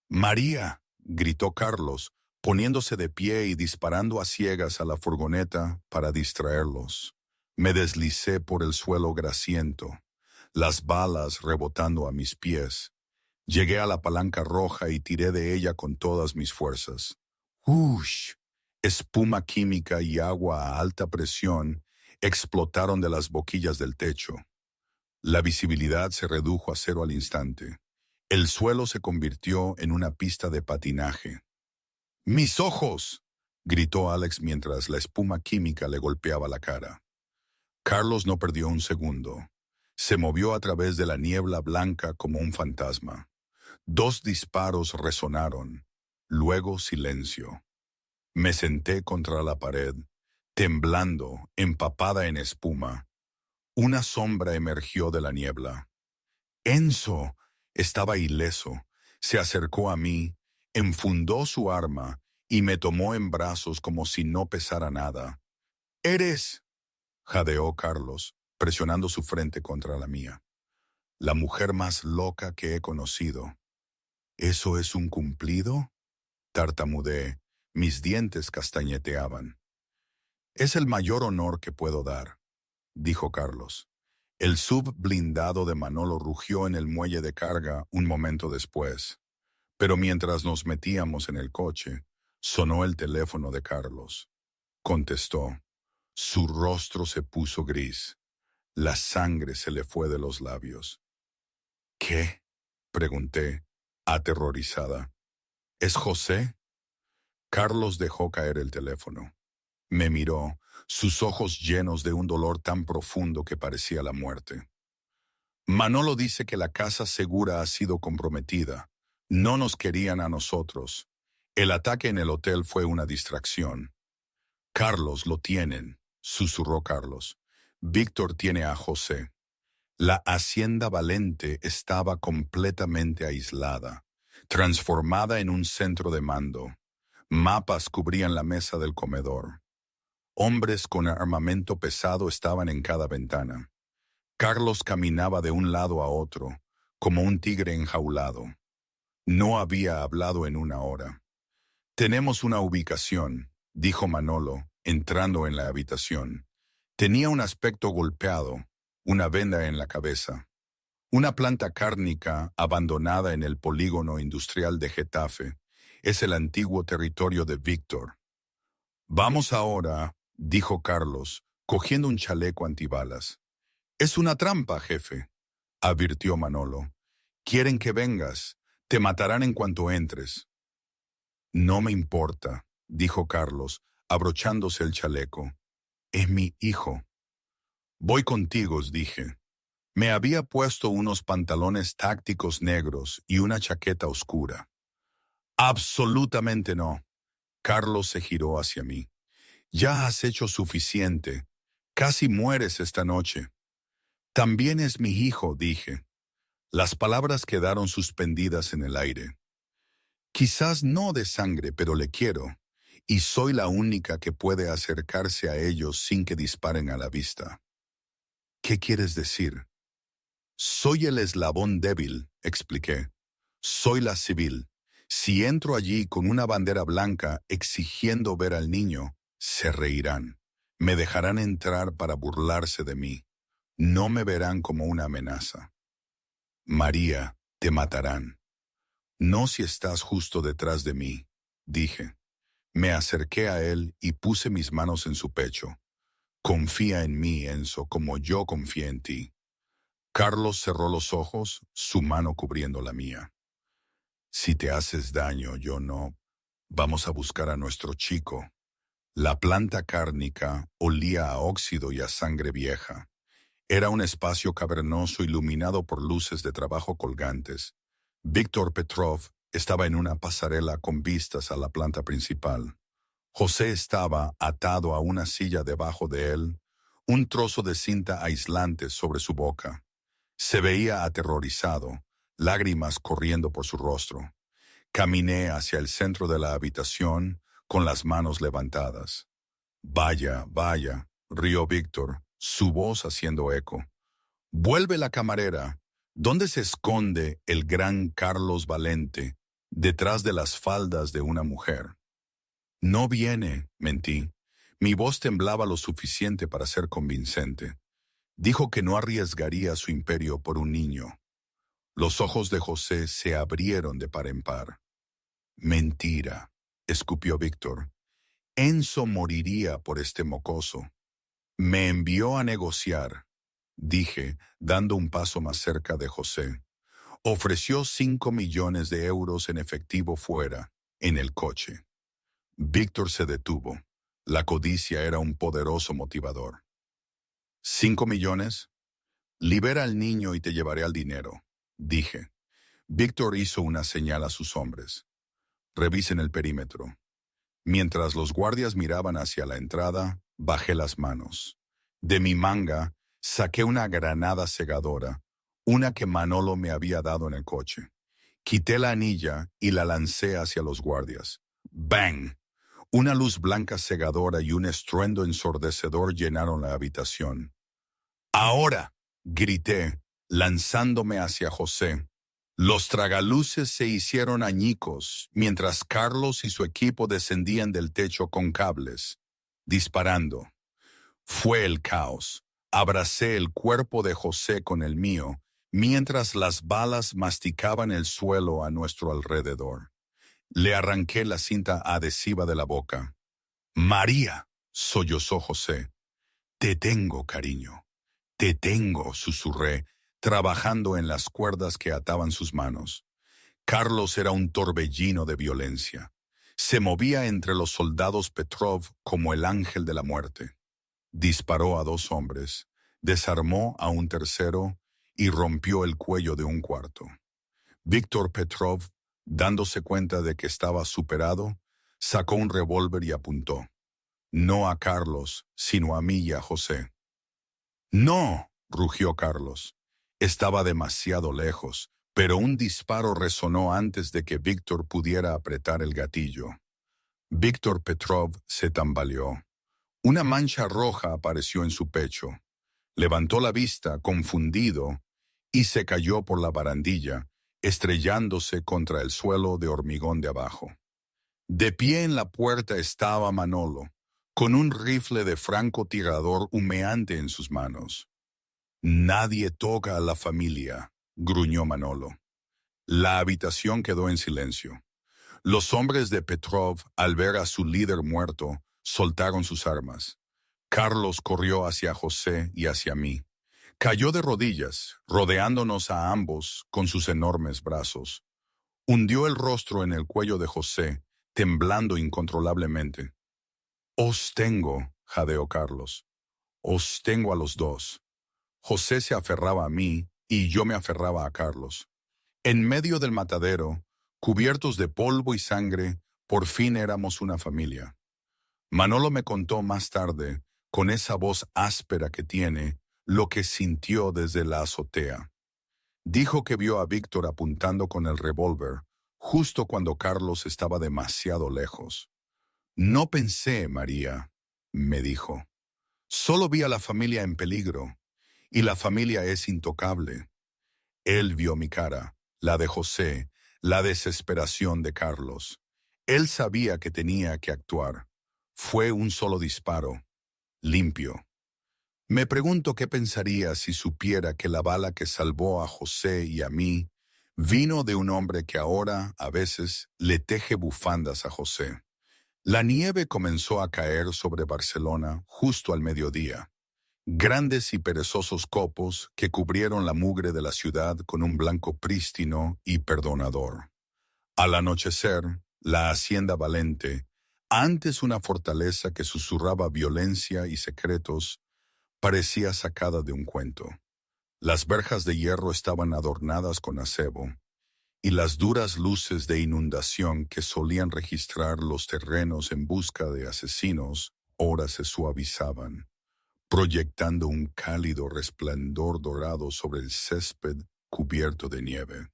«María», gritó Carlos, poniéndose de pie y disparando a ciegas a la furgoneta para distraerlos. Me deslicé por el suelo grasiento, las balas rebotando a mis pies. Llegué a la palanca roja y tiré de ella con todas mis fuerzas. ¡Ush! Espuma química y agua a alta presión explotaron de las boquillas del techo. La visibilidad se redujo a cero al instante. El suelo se convirtió en una pista de patinaje. ¡Mis ojos!, gritó Alex mientras la espuma química le golpeaba la cara. Carlos no perdió un segundo. Se movió a través de la niebla blanca como un fantasma. 2 disparos resonaron, luego silencio. Me senté contra la pared, temblando, empapada en espuma. Una sombra emergió de la niebla. Enzo estaba ileso. Se acercó a mí, enfundó su arma y me tomó en brazos como si no pesara nada. «¡Eres!», jadeó Carlos, presionando su frente contra la mía. «La mujer más loca que he conocido». «¿Eso es un cumplido?», tartamudeé. Mis dientes castañeteaban. «Es el mayor honor que puedo dar», dijo Carlos. El sub blindado de Manolo rugió en el muelle de carga un momento después. Pero mientras nos metíamos en el coche, sonó el teléfono de Carlos. Contestó. Su rostro se puso gris. La sangre se le fue de los labios. «¿Qué?», pregunté, aterrorizada. «¿Es José?». Carlos dejó caer el teléfono. Me miró, sus ojos llenos de un dolor tan profundo que parecía la muerte. «Manolo dice que la casa segura ha sido comprometida. No nos querían a nosotros. El ataque en el hotel fue una distracción». «Carlos, lo tienen», susurró Carlos. «Víctor tiene a José». La hacienda Valente estaba completamente aislada, transformada en un centro de mando. Mapas cubrían la mesa del comedor. Hombres con armamento pesado estaban en cada ventana. Carlos caminaba de un lado a otro, como un tigre enjaulado. No había hablado en una hora. «Tenemos una ubicación», dijo Manolo, entrando en la habitación. Tenía un aspecto golpeado, una venda en la cabeza. «Una planta cárnica abandonada en el polígono industrial de Getafe. Es el antiguo territorio de Víctor». «Vamos ahora», dijo Carlos, cogiendo un chaleco antibalas. «Es una trampa, jefe», advirtió Manolo. «Quieren que vengas. Te matarán en cuanto entres». «No me importa», dijo Carlos, abrochándose el chaleco. «Es mi hijo». «Voy contigo», dije. Me había puesto unos pantalones tácticos negros y una chaqueta oscura. «Absolutamente no». Carlos se giró hacia mí. «Ya has hecho suficiente. Casi mueres esta noche». «También es mi hijo», dije. Las palabras quedaron suspendidas en el aire. «Quizás no de sangre, pero le quiero, y soy la única que puede acercarse a ellos sin que disparen a la vista». «¿Qué quieres decir?». «Soy el eslabón débil», expliqué. «Soy la civil. Si entro allí con una bandera blanca exigiendo ver al niño, se reirán. Me dejarán entrar para burlarse de mí. No me verán como una amenaza». «María, te matarán». «No si estás justo detrás de mí», dije. Me acerqué a él y puse mis manos en su pecho. «Confía en mí, Enzo, como yo confié en ti». Carlos cerró los ojos, su mano cubriendo la mía. «Si te haces daño, yo no. Vamos a buscar a nuestro chico». La planta cárnica olía a óxido y a sangre vieja. Era un espacio cavernoso iluminado por luces de trabajo colgantes. Víctor Petrov estaba en una pasarela con vistas a la planta principal. José estaba atado a una silla debajo de él, un trozo de cinta aislante sobre su boca. Se veía aterrorizado, lágrimas corriendo por su rostro. Caminé hacia el centro de la habitación con las manos levantadas. «Vaya, vaya», rió Víctor, su voz haciendo eco. «Vuelve la camarera. ¿Dónde se esconde el gran Carlos Valente detrás de las faldas de una mujer? No viene, mentí. Mi voz temblaba lo suficiente para ser convincente. Dijo que no arriesgaría su imperio por un niño. Los ojos de José se abrieron de par en par. Mentira, escupió Víctor. Enzo moriría por este mocoso. Me envió a negociar, dije, dando un paso más cerca de José. Ofreció 5 millones de euros en efectivo fuera, en el coche. Víctor se detuvo. La codicia era un poderoso motivador. ¿5 millones? Libera al niño y te llevaré al dinero, dije. Víctor hizo una señal a sus hombres. Revisen el perímetro. Mientras los guardias miraban hacia la entrada, bajé las manos. De mi manga, saqué una granada cegadora, una que Manolo me había dado en el coche. Quité la anilla y la lancé hacia los guardias. ¡Bang! Una luz blanca cegadora y un estruendo ensordecedor llenaron la habitación. ¡Ahora!, grité, lanzándome hacia José. Los tragaluces se hicieron añicos mientras Carlos y su equipo descendían del techo con cables, disparando. Fue el caos. Abracé el cuerpo de José con el mío, mientras las balas masticaban el suelo a nuestro alrededor. Le arranqué la cinta adhesiva de la boca. «María», sollozó José. «Te tengo, cariño. Te tengo», susurré, trabajando en las cuerdas que ataban sus manos. Carlos era un torbellino de violencia. Se movía entre los soldados Petrov como el ángel de la muerte. Disparó a 2 hombres, desarmó a un tercero y rompió el cuello de un cuarto. Víctor Petrov, dándose cuenta de que estaba superado, sacó un revólver y apuntó. No a Carlos, sino a mí y a José. «¡No!», rugió Carlos. Estaba demasiado lejos, pero un disparo resonó antes de que Víctor pudiera apretar el gatillo. Víctor Petrov se tambaleó. Una mancha roja apareció en su pecho. Levantó la vista, confundido, y se cayó por la barandilla, estrellándose contra el suelo de hormigón de abajo. De pie en la puerta estaba Manolo, con un rifle de francotirador humeante en sus manos. «Nadie toca a la familia», gruñó Manolo. La habitación quedó en silencio. Los hombres de Petrov, al ver a su líder muerto, soltaron sus armas. Carlos corrió hacia José y hacia mí. Cayó de rodillas, rodeándonos a ambos con sus enormes brazos. Hundió el rostro en el cuello de José, temblando incontrolablemente. «Os tengo», jadeó Carlos. «Os tengo a los dos». José se aferraba a mí y yo me aferraba a Carlos. En medio del matadero, cubiertos de polvo y sangre, por fin éramos una familia. Manolo me contó más tarde, con esa voz áspera que tiene, lo que sintió desde la azotea. Dijo que vio a Víctor apuntando con el revólver, justo cuando Carlos estaba demasiado lejos. «No pensé, María», me dijo. «Solo vi a la familia en peligro, y la familia es intocable». Él vio mi cara, la de José, la desesperación de Carlos. Él sabía que tenía que actuar. Fue un solo disparo, limpio. Me pregunto qué pensaría si supiera que la bala que salvó a José y a mí vino de un hombre que ahora, a veces, le teje bufandas a José. La nieve comenzó a caer sobre Barcelona justo al mediodía. Grandes y perezosos copos que cubrieron la mugre de la ciudad con un blanco prístino y perdonador. Al anochecer, la hacienda Valente, antes una fortaleza que susurraba violencia y secretos, parecía sacada de un cuento. Las verjas de hierro estaban adornadas con acebo, y las duras luces de inundación que solían registrar los terrenos en busca de asesinos, ahora se suavizaban, proyectando un cálido resplandor dorado sobre el césped cubierto de nieve.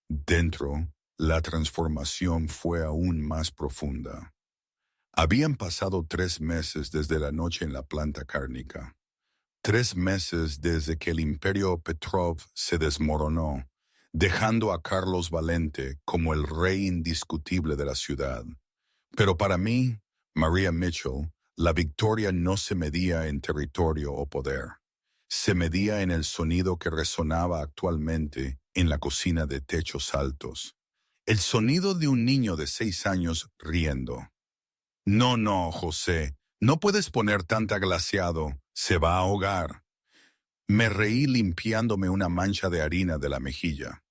Dentro, la transformación fue aún más profunda. Habían pasado 3 meses desde la noche en la planta cárnica. 3 meses desde que el imperio Petrov se desmoronó, dejando a Carlos Valente como el rey indiscutible de la ciudad. Pero para mí, Maria Mitchell, la victoria no se medía en territorio o poder. Se medía en el sonido que resonaba actualmente en la cocina de techos altos. El sonido de un niño de 6 años riendo. No, no, José, no puedes poner tanta glaseado, se va a ahogar. Me reí limpiándome una mancha de harina de la mejilla.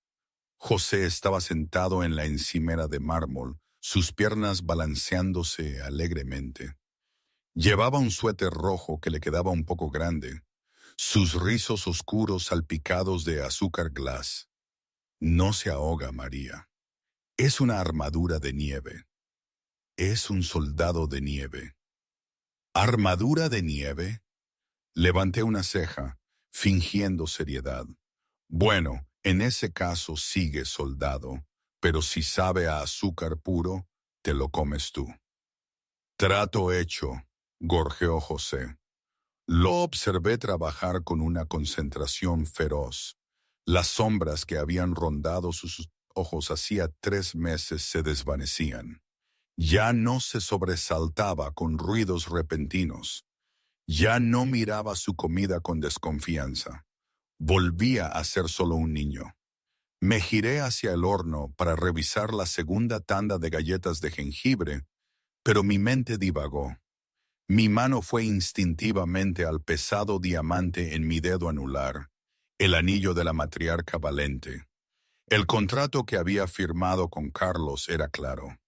José estaba sentado en la encimera de mármol, sus piernas balanceándose alegremente. Llevaba un suéter rojo que le quedaba un poco grande, sus rizos oscuros salpicados de azúcar glass. No se ahoga, María. Es una armadura de nieve. Es un soldado de nieve. ¿Armadura de nieve? Levanté una ceja, fingiendo seriedad. Bueno, en ese caso sigue soldado, pero si sabe a azúcar puro, te lo comes tú. Trato hecho, gorjeó José. Lo observé trabajar con una concentración feroz. Las sombras que habían rondado sus ojos hacía 3 meses se desvanecían. Ya no se sobresaltaba con ruidos repentinos. Ya no miraba su comida con desconfianza. Volvía a ser solo un niño. Me giré hacia el horno para revisar la segunda tanda de galletas de jengibre, pero mi mente divagó. Mi mano fue instintivamente al pesado diamante en mi dedo anular, el anillo de la matriarca Valente. El contrato que había firmado con Carlos era claro.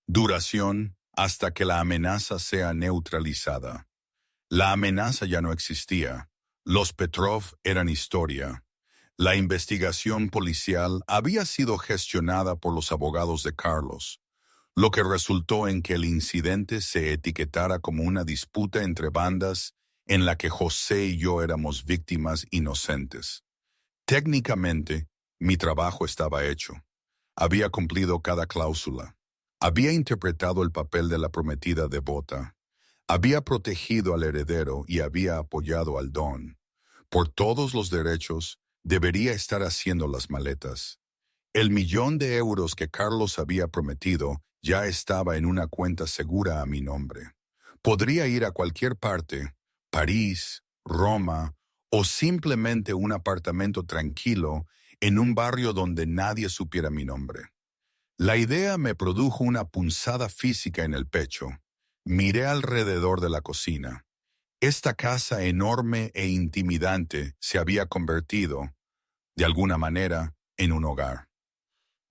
Duración hasta que la amenaza sea neutralizada. La amenaza ya no existía. Los Petrov eran historia. La investigación policial había sido gestionada por los abogados de Carlos, lo que resultó en que el incidente se etiquetara como una disputa entre bandas en la que José y yo éramos víctimas inocentes. Técnicamente, mi trabajo estaba hecho. Había cumplido cada cláusula. Había interpretado el papel de la prometida devota. Había protegido al heredero y había apoyado al don. Por todos los derechos, debería estar haciendo las maletas. El €1.000.000 que Carlos había prometido ya estaba en una cuenta segura a mi nombre. Podría ir a cualquier parte, París, Roma, o simplemente un apartamento tranquilo en un barrio donde nadie supiera mi nombre. La idea me produjo una punzada física en el pecho. Miré alrededor de la cocina. Esta casa enorme e intimidante se había convertido, de alguna manera, en un hogar.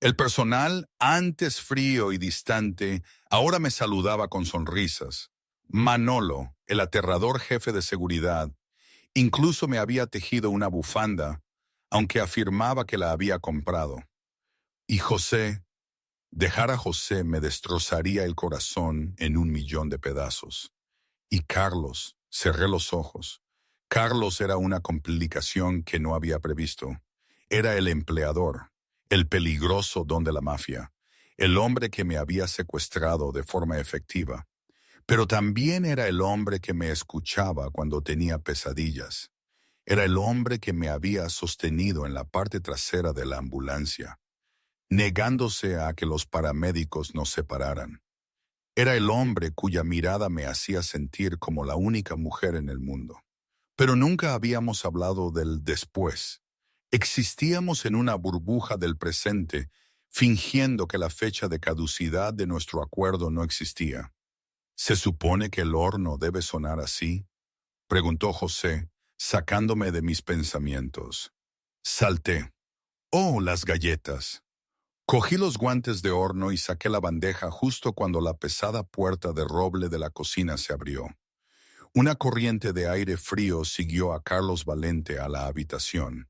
El personal, antes frío y distante, ahora me saludaba con sonrisas. Manolo, el aterrador jefe de seguridad, incluso me había tejido una bufanda, aunque afirmaba que la había comprado. Y José, dejar a José me destrozaría el corazón en 1.000.000 de pedazos. Y Carlos, cerré los ojos. Carlos era una complicación que no había previsto. Era el empleador, el peligroso don de la mafia, el hombre que me había secuestrado de forma efectiva. Pero también era el hombre que me escuchaba cuando tenía pesadillas. Era el hombre que me había sostenido en la parte trasera de la ambulancia, negándose a que los paramédicos nos separaran. Era el hombre cuya mirada me hacía sentir como la única mujer en el mundo. Pero nunca habíamos hablado del después. Existíamos en una burbuja del presente, fingiendo que la fecha de caducidad de nuestro acuerdo no existía. ¿Se supone que el horno debe sonar así?, preguntó José, sacándome de mis pensamientos. Salté. ¡Oh, las galletas! Cogí los guantes de horno y saqué la bandeja justo cuando la pesada puerta de roble de la cocina se abrió. Una corriente de aire frío siguió a Carlos Valente a la habitación.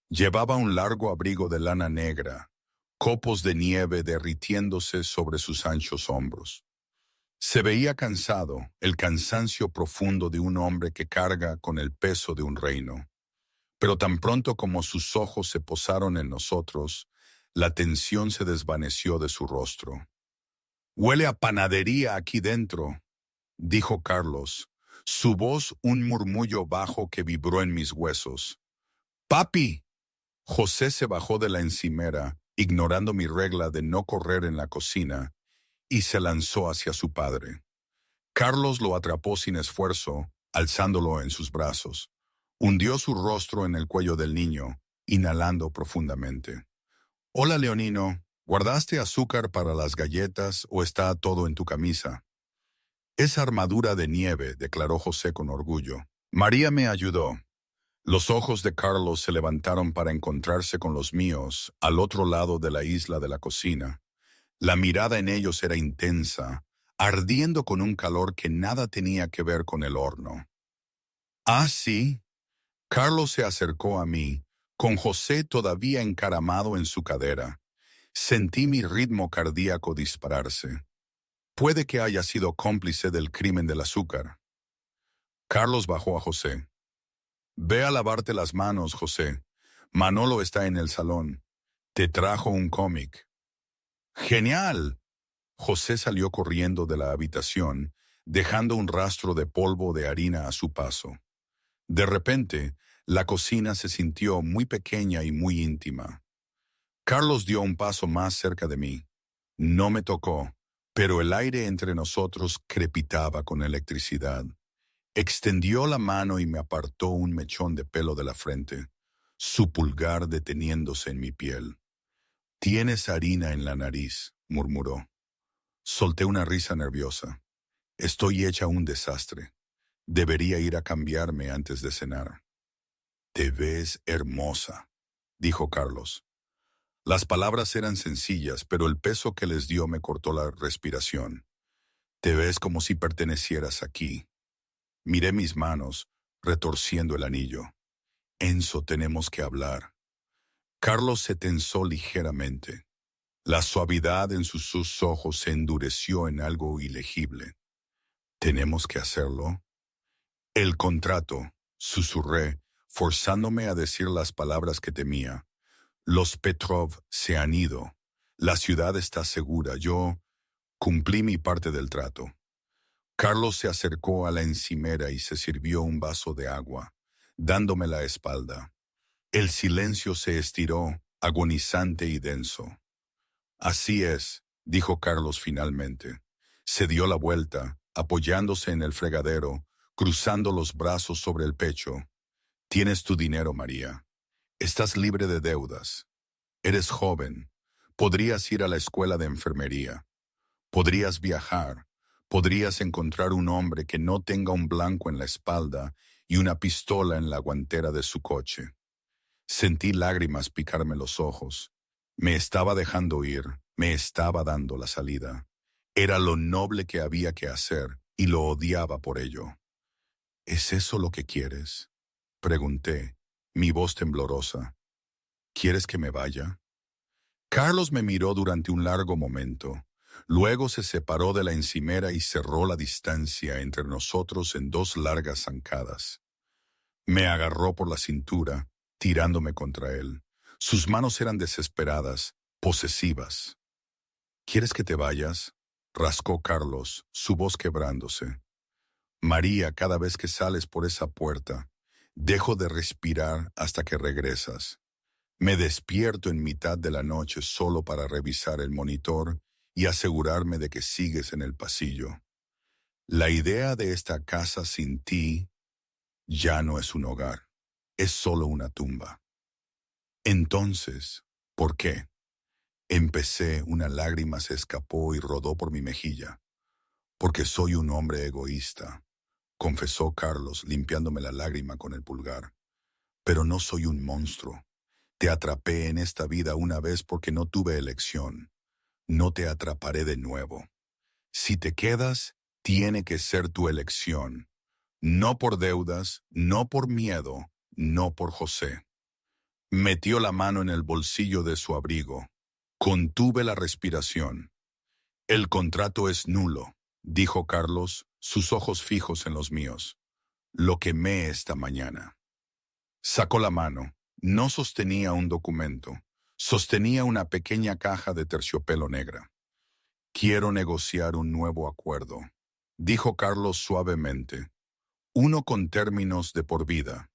Llevaba un largo abrigo de lana negra, copos de nieve derritiéndose sobre sus anchos hombros. Se veía cansado, el cansancio profundo de un hombre que carga con el peso de un reino. Pero tan pronto como sus ojos se posaron en nosotros, la tensión se desvaneció de su rostro. «Huele a panadería aquí dentro», dijo Carlos, Su voz un murmullo bajo que vibró en mis huesos. ¡Papi! José se bajó de la encimera, ignorando mi regla de no correr en la cocina, y se lanzó hacia su padre. Carlos lo atrapó sin esfuerzo, alzándolo en sus brazos. Hundió su rostro en el cuello del niño, inhalando profundamente. Hola, Leonino. ¿Guardaste azúcar para las galletas o está todo en tu camisa? Es armadura de nieve, declaró José con orgullo. María me ayudó. Los ojos de Carlos se levantaron para encontrarse con los míos al otro lado de la isla de la cocina. La mirada en ellos era intensa, ardiendo con un calor que nada tenía que ver con el horno. Ah, sí. Carlos se acercó a mí, con José todavía encaramado en su cadera. Sentí mi ritmo cardíaco dispararse. Puede que haya sido cómplice del crimen del azúcar. Carlos bajó a José. Ve a lavarte las manos, José. Manolo está en el salón. Te trajo un cómic. ¡Genial! José salió corriendo de la habitación, dejando un rastro de polvo de harina a su paso. De repente, la cocina se sintió muy pequeña y muy íntima. Carlos dio un paso más cerca de mí. No me tocó, pero el aire entre nosotros crepitaba con electricidad. Extendió la mano y me apartó un mechón de pelo de la frente, su pulgar deteniéndose en mi piel. «Tienes harina en la nariz», murmuró. Solté una risa nerviosa. Estoy hecha un desastre. Debería ir a cambiarme antes de cenar. «Te ves hermosa», dijo Carlos. Las palabras eran sencillas, pero el peso que les dio me cortó la respiración. «Te ves como si pertenecieras aquí». Miré mis manos, retorciendo el anillo. «Enzo, tenemos que hablar». Carlos se tensó ligeramente. La suavidad en sus ojos se endureció en algo ilegible. «¿Tenemos que hacerlo?» «El contrato», susurré, forzándome a decir las palabras que temía. «Los Petrov se han ido. La ciudad está segura. Yo cumplí mi parte del trato». Carlos se acercó a la encimera y se sirvió un vaso de agua, dándome la espalda. El silencio se estiró, agonizante y denso. «Así es», dijo Carlos finalmente. Se dio la vuelta, apoyándose en el fregadero, cruzando los brazos sobre el pecho. «Tienes tu dinero, María. Estás libre de deudas. Eres joven. Podrías ir a la escuela de enfermería. Podrías viajar. Podrías encontrar un hombre que no tenga un blanco en la espalda y una pistola en la guantera de su coche». Sentí lágrimas picarme los ojos. Me estaba dejando ir, me estaba dando la salida. Era lo noble que había que hacer y lo odiaba por ello. «¿Es eso lo que quieres?», pregunté, mi voz temblorosa. «¿Quieres que me vaya?» Carlos me miró durante un largo momento. Luego se separó de la encimera y cerró la distancia entre nosotros en dos largas zancadas. Me agarró por la cintura, tirándome contra él. Sus manos eran desesperadas, posesivas. «¿Quieres que te vayas?», rascó Carlos, su voz quebrándose. «María, cada vez que sales por esa puerta, dejo de respirar hasta que regresas. Me despierto en mitad de la noche solo para revisar el monitor y asegurarme de que sigues en el pasillo. La idea de esta casa sin ti ya no es un hogar, es solo una tumba». Entonces, ¿por qué? Empecé, una lágrima se escapó y rodó por mi mejilla. «Porque soy un hombre egoísta», confesó Carlos, limpiándome la lágrima con el pulgar. «Pero no soy un monstruo. Te atrapé en esta vida una vez porque no tuve elección. No te atraparé de nuevo. Si te quedas, tiene que ser tu elección. No por deudas, no por miedo, no por José». Metió la mano en el bolsillo de su abrigo. Contuve la respiración. «El contrato es nulo», dijo Carlos, sus ojos fijos en los míos. «Lo quemé esta mañana». Sacó la mano. No sostenía un documento. Sostenía una pequeña caja de terciopelo negra. «Quiero negociar un nuevo acuerdo», dijo Carlos suavemente. uno con términos de por vida.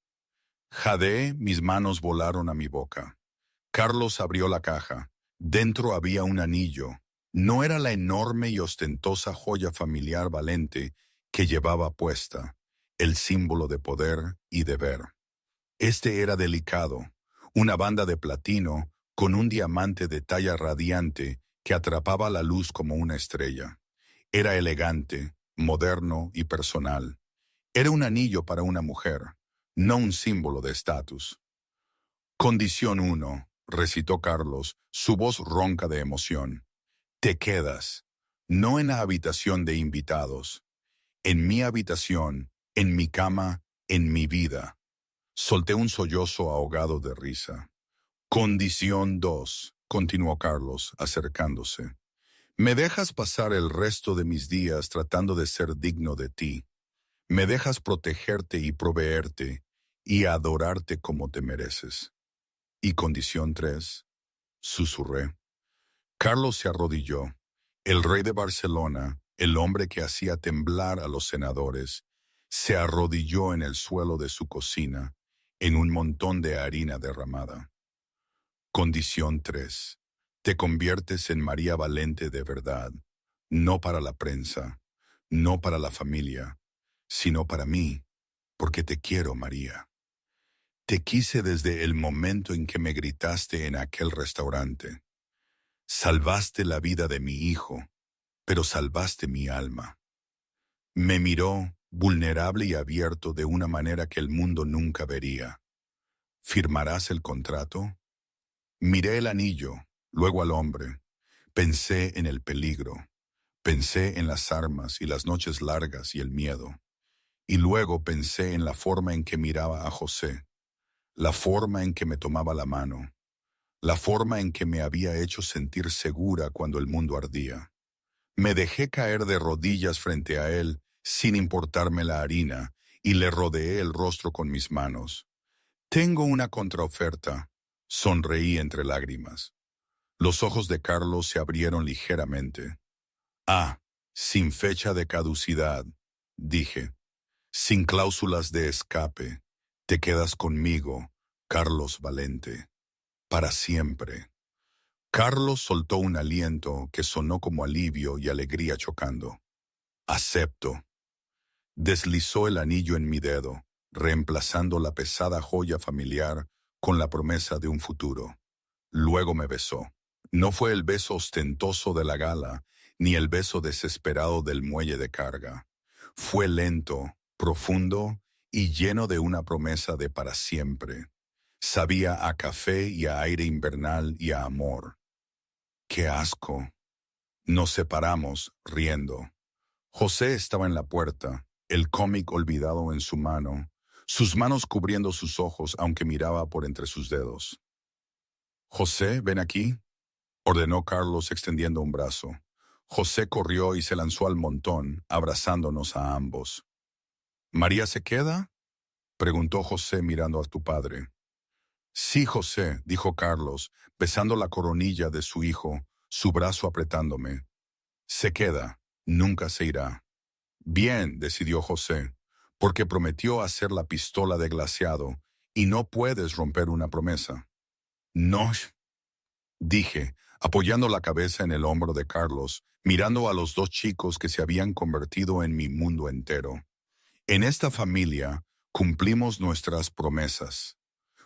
Jadeé, mis manos volaron a mi boca. Carlos abrió la caja. Dentro había un anillo. No era la enorme y ostentosa joya familiar Valente que llevaba puesta, el símbolo de poder y deber. Este era delicado, una banda de platino con un diamante de talla radiante que atrapaba la luz como una estrella. Era elegante, moderno y personal. Era un anillo para una mujer, no un símbolo de estatus. Condición 1, recitó Carlos, su voz ronca de emoción. Te quedas, no en la habitación de invitados, en mi habitación, en mi cama, en mi vida. Solté un sollozo ahogado de risa. Condición 2, continuó Carlos, acercándose. Me dejas pasar el resto de mis días tratando de ser digno de ti. Me dejas protegerte y proveerte y adorarte como te mereces. Y condición 3, susurré. Carlos se arrodilló. El rey de Barcelona, el hombre que hacía temblar a los senadores, se arrodilló en el suelo de su cocina, en un montón de harina derramada. Condición 3. Te conviertes en María Valente de verdad, no para la prensa, no para la familia, sino para mí, porque te quiero, María. Te quise desde el momento en que me gritaste en aquel restaurante. Salvaste la vida de mi hijo, pero salvaste mi alma. Me miró, vulnerable y abierto de una manera que el mundo nunca vería. ¿Firmarás el contrato? Miré el anillo, luego al hombre. Pensé en el peligro. Pensé en las armas y las noches largas y el miedo. Y luego pensé en la forma en que miraba a José, la forma en que me tomaba la mano, la forma en que me había hecho sentir segura cuando el mundo ardía. Me dejé caer de rodillas frente a él, sin importarme la harina, y le rodeé el rostro con mis manos. Tengo una contraoferta. Sonreí entre lágrimas. Los ojos de Carlos se abrieron ligeramente. Ah, sin fecha de caducidad, dije. Sin cláusulas de escape. Te quedas conmigo, Carlos Valente. Para siempre. Carlos soltó un aliento que sonó como alivio y alegría chocando. Acepto. Deslizó el anillo en mi dedo, reemplazando la pesada joya familiar con la promesa de un futuro. Luego me besó. No fue el beso ostentoso de la gala, ni el beso desesperado del muelle de carga. Fue lento, profundo y lleno de una promesa de para siempre. Sabía a café y a aire invernal y a amor. ¡Qué asco! Nos separamos, riendo. José estaba en la puerta, el cómic olvidado en su mano, sus manos cubriendo sus ojos aunque miraba por entre sus dedos. «José, ven aquí», ordenó Carlos extendiendo un brazo. José corrió y se lanzó al montón, abrazándonos a ambos. «¿María se queda?», preguntó José mirando a tu padre. «Sí, José», dijo Carlos, besando la coronilla de su hijo, su brazo apretándome. «Se queda, nunca se irá». «Bien», decidió José, porque prometió hacer la pistola de glaseado, y no puedes romper una promesa. «No», dije, apoyando la cabeza en el hombro de Carlos, mirando a los dos chicos que se habían convertido en mi mundo entero. En esta familia cumplimos nuestras promesas.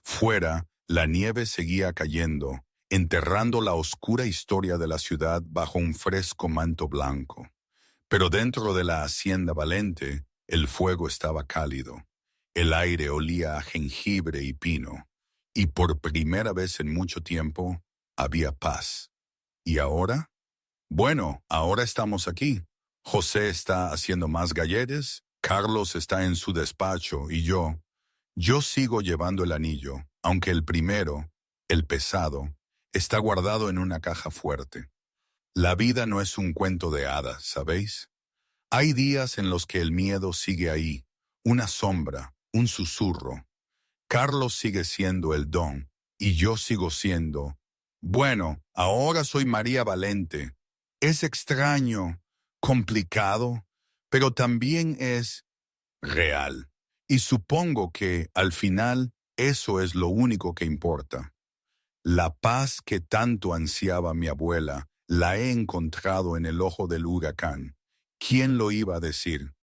Fuera, la nieve seguía cayendo, enterrando la oscura historia de la ciudad bajo un fresco manto blanco. Pero dentro de la hacienda Valente, el fuego estaba cálido. El aire olía a jengibre y pino. Y por primera vez en mucho tiempo, había paz. ¿Y ahora? Bueno, ahora estamos aquí. José está haciendo más galletes, Carlos está en su despacho y yo sigo llevando el anillo, aunque el primero, el pesado, está guardado en una caja fuerte. La vida no es un cuento de hadas, ¿sabéis? Hay días en los que el miedo sigue ahí, una sombra, un susurro. Carlos sigue siendo el don, y yo sigo siendo... Bueno, ahora soy María Valente. Es extraño, complicado, pero también es real. Y supongo que, al final, eso es lo único que importa. La paz que tanto ansiaba mi abuela, la he encontrado en el ojo del huracán. ¿Quién lo iba a decir?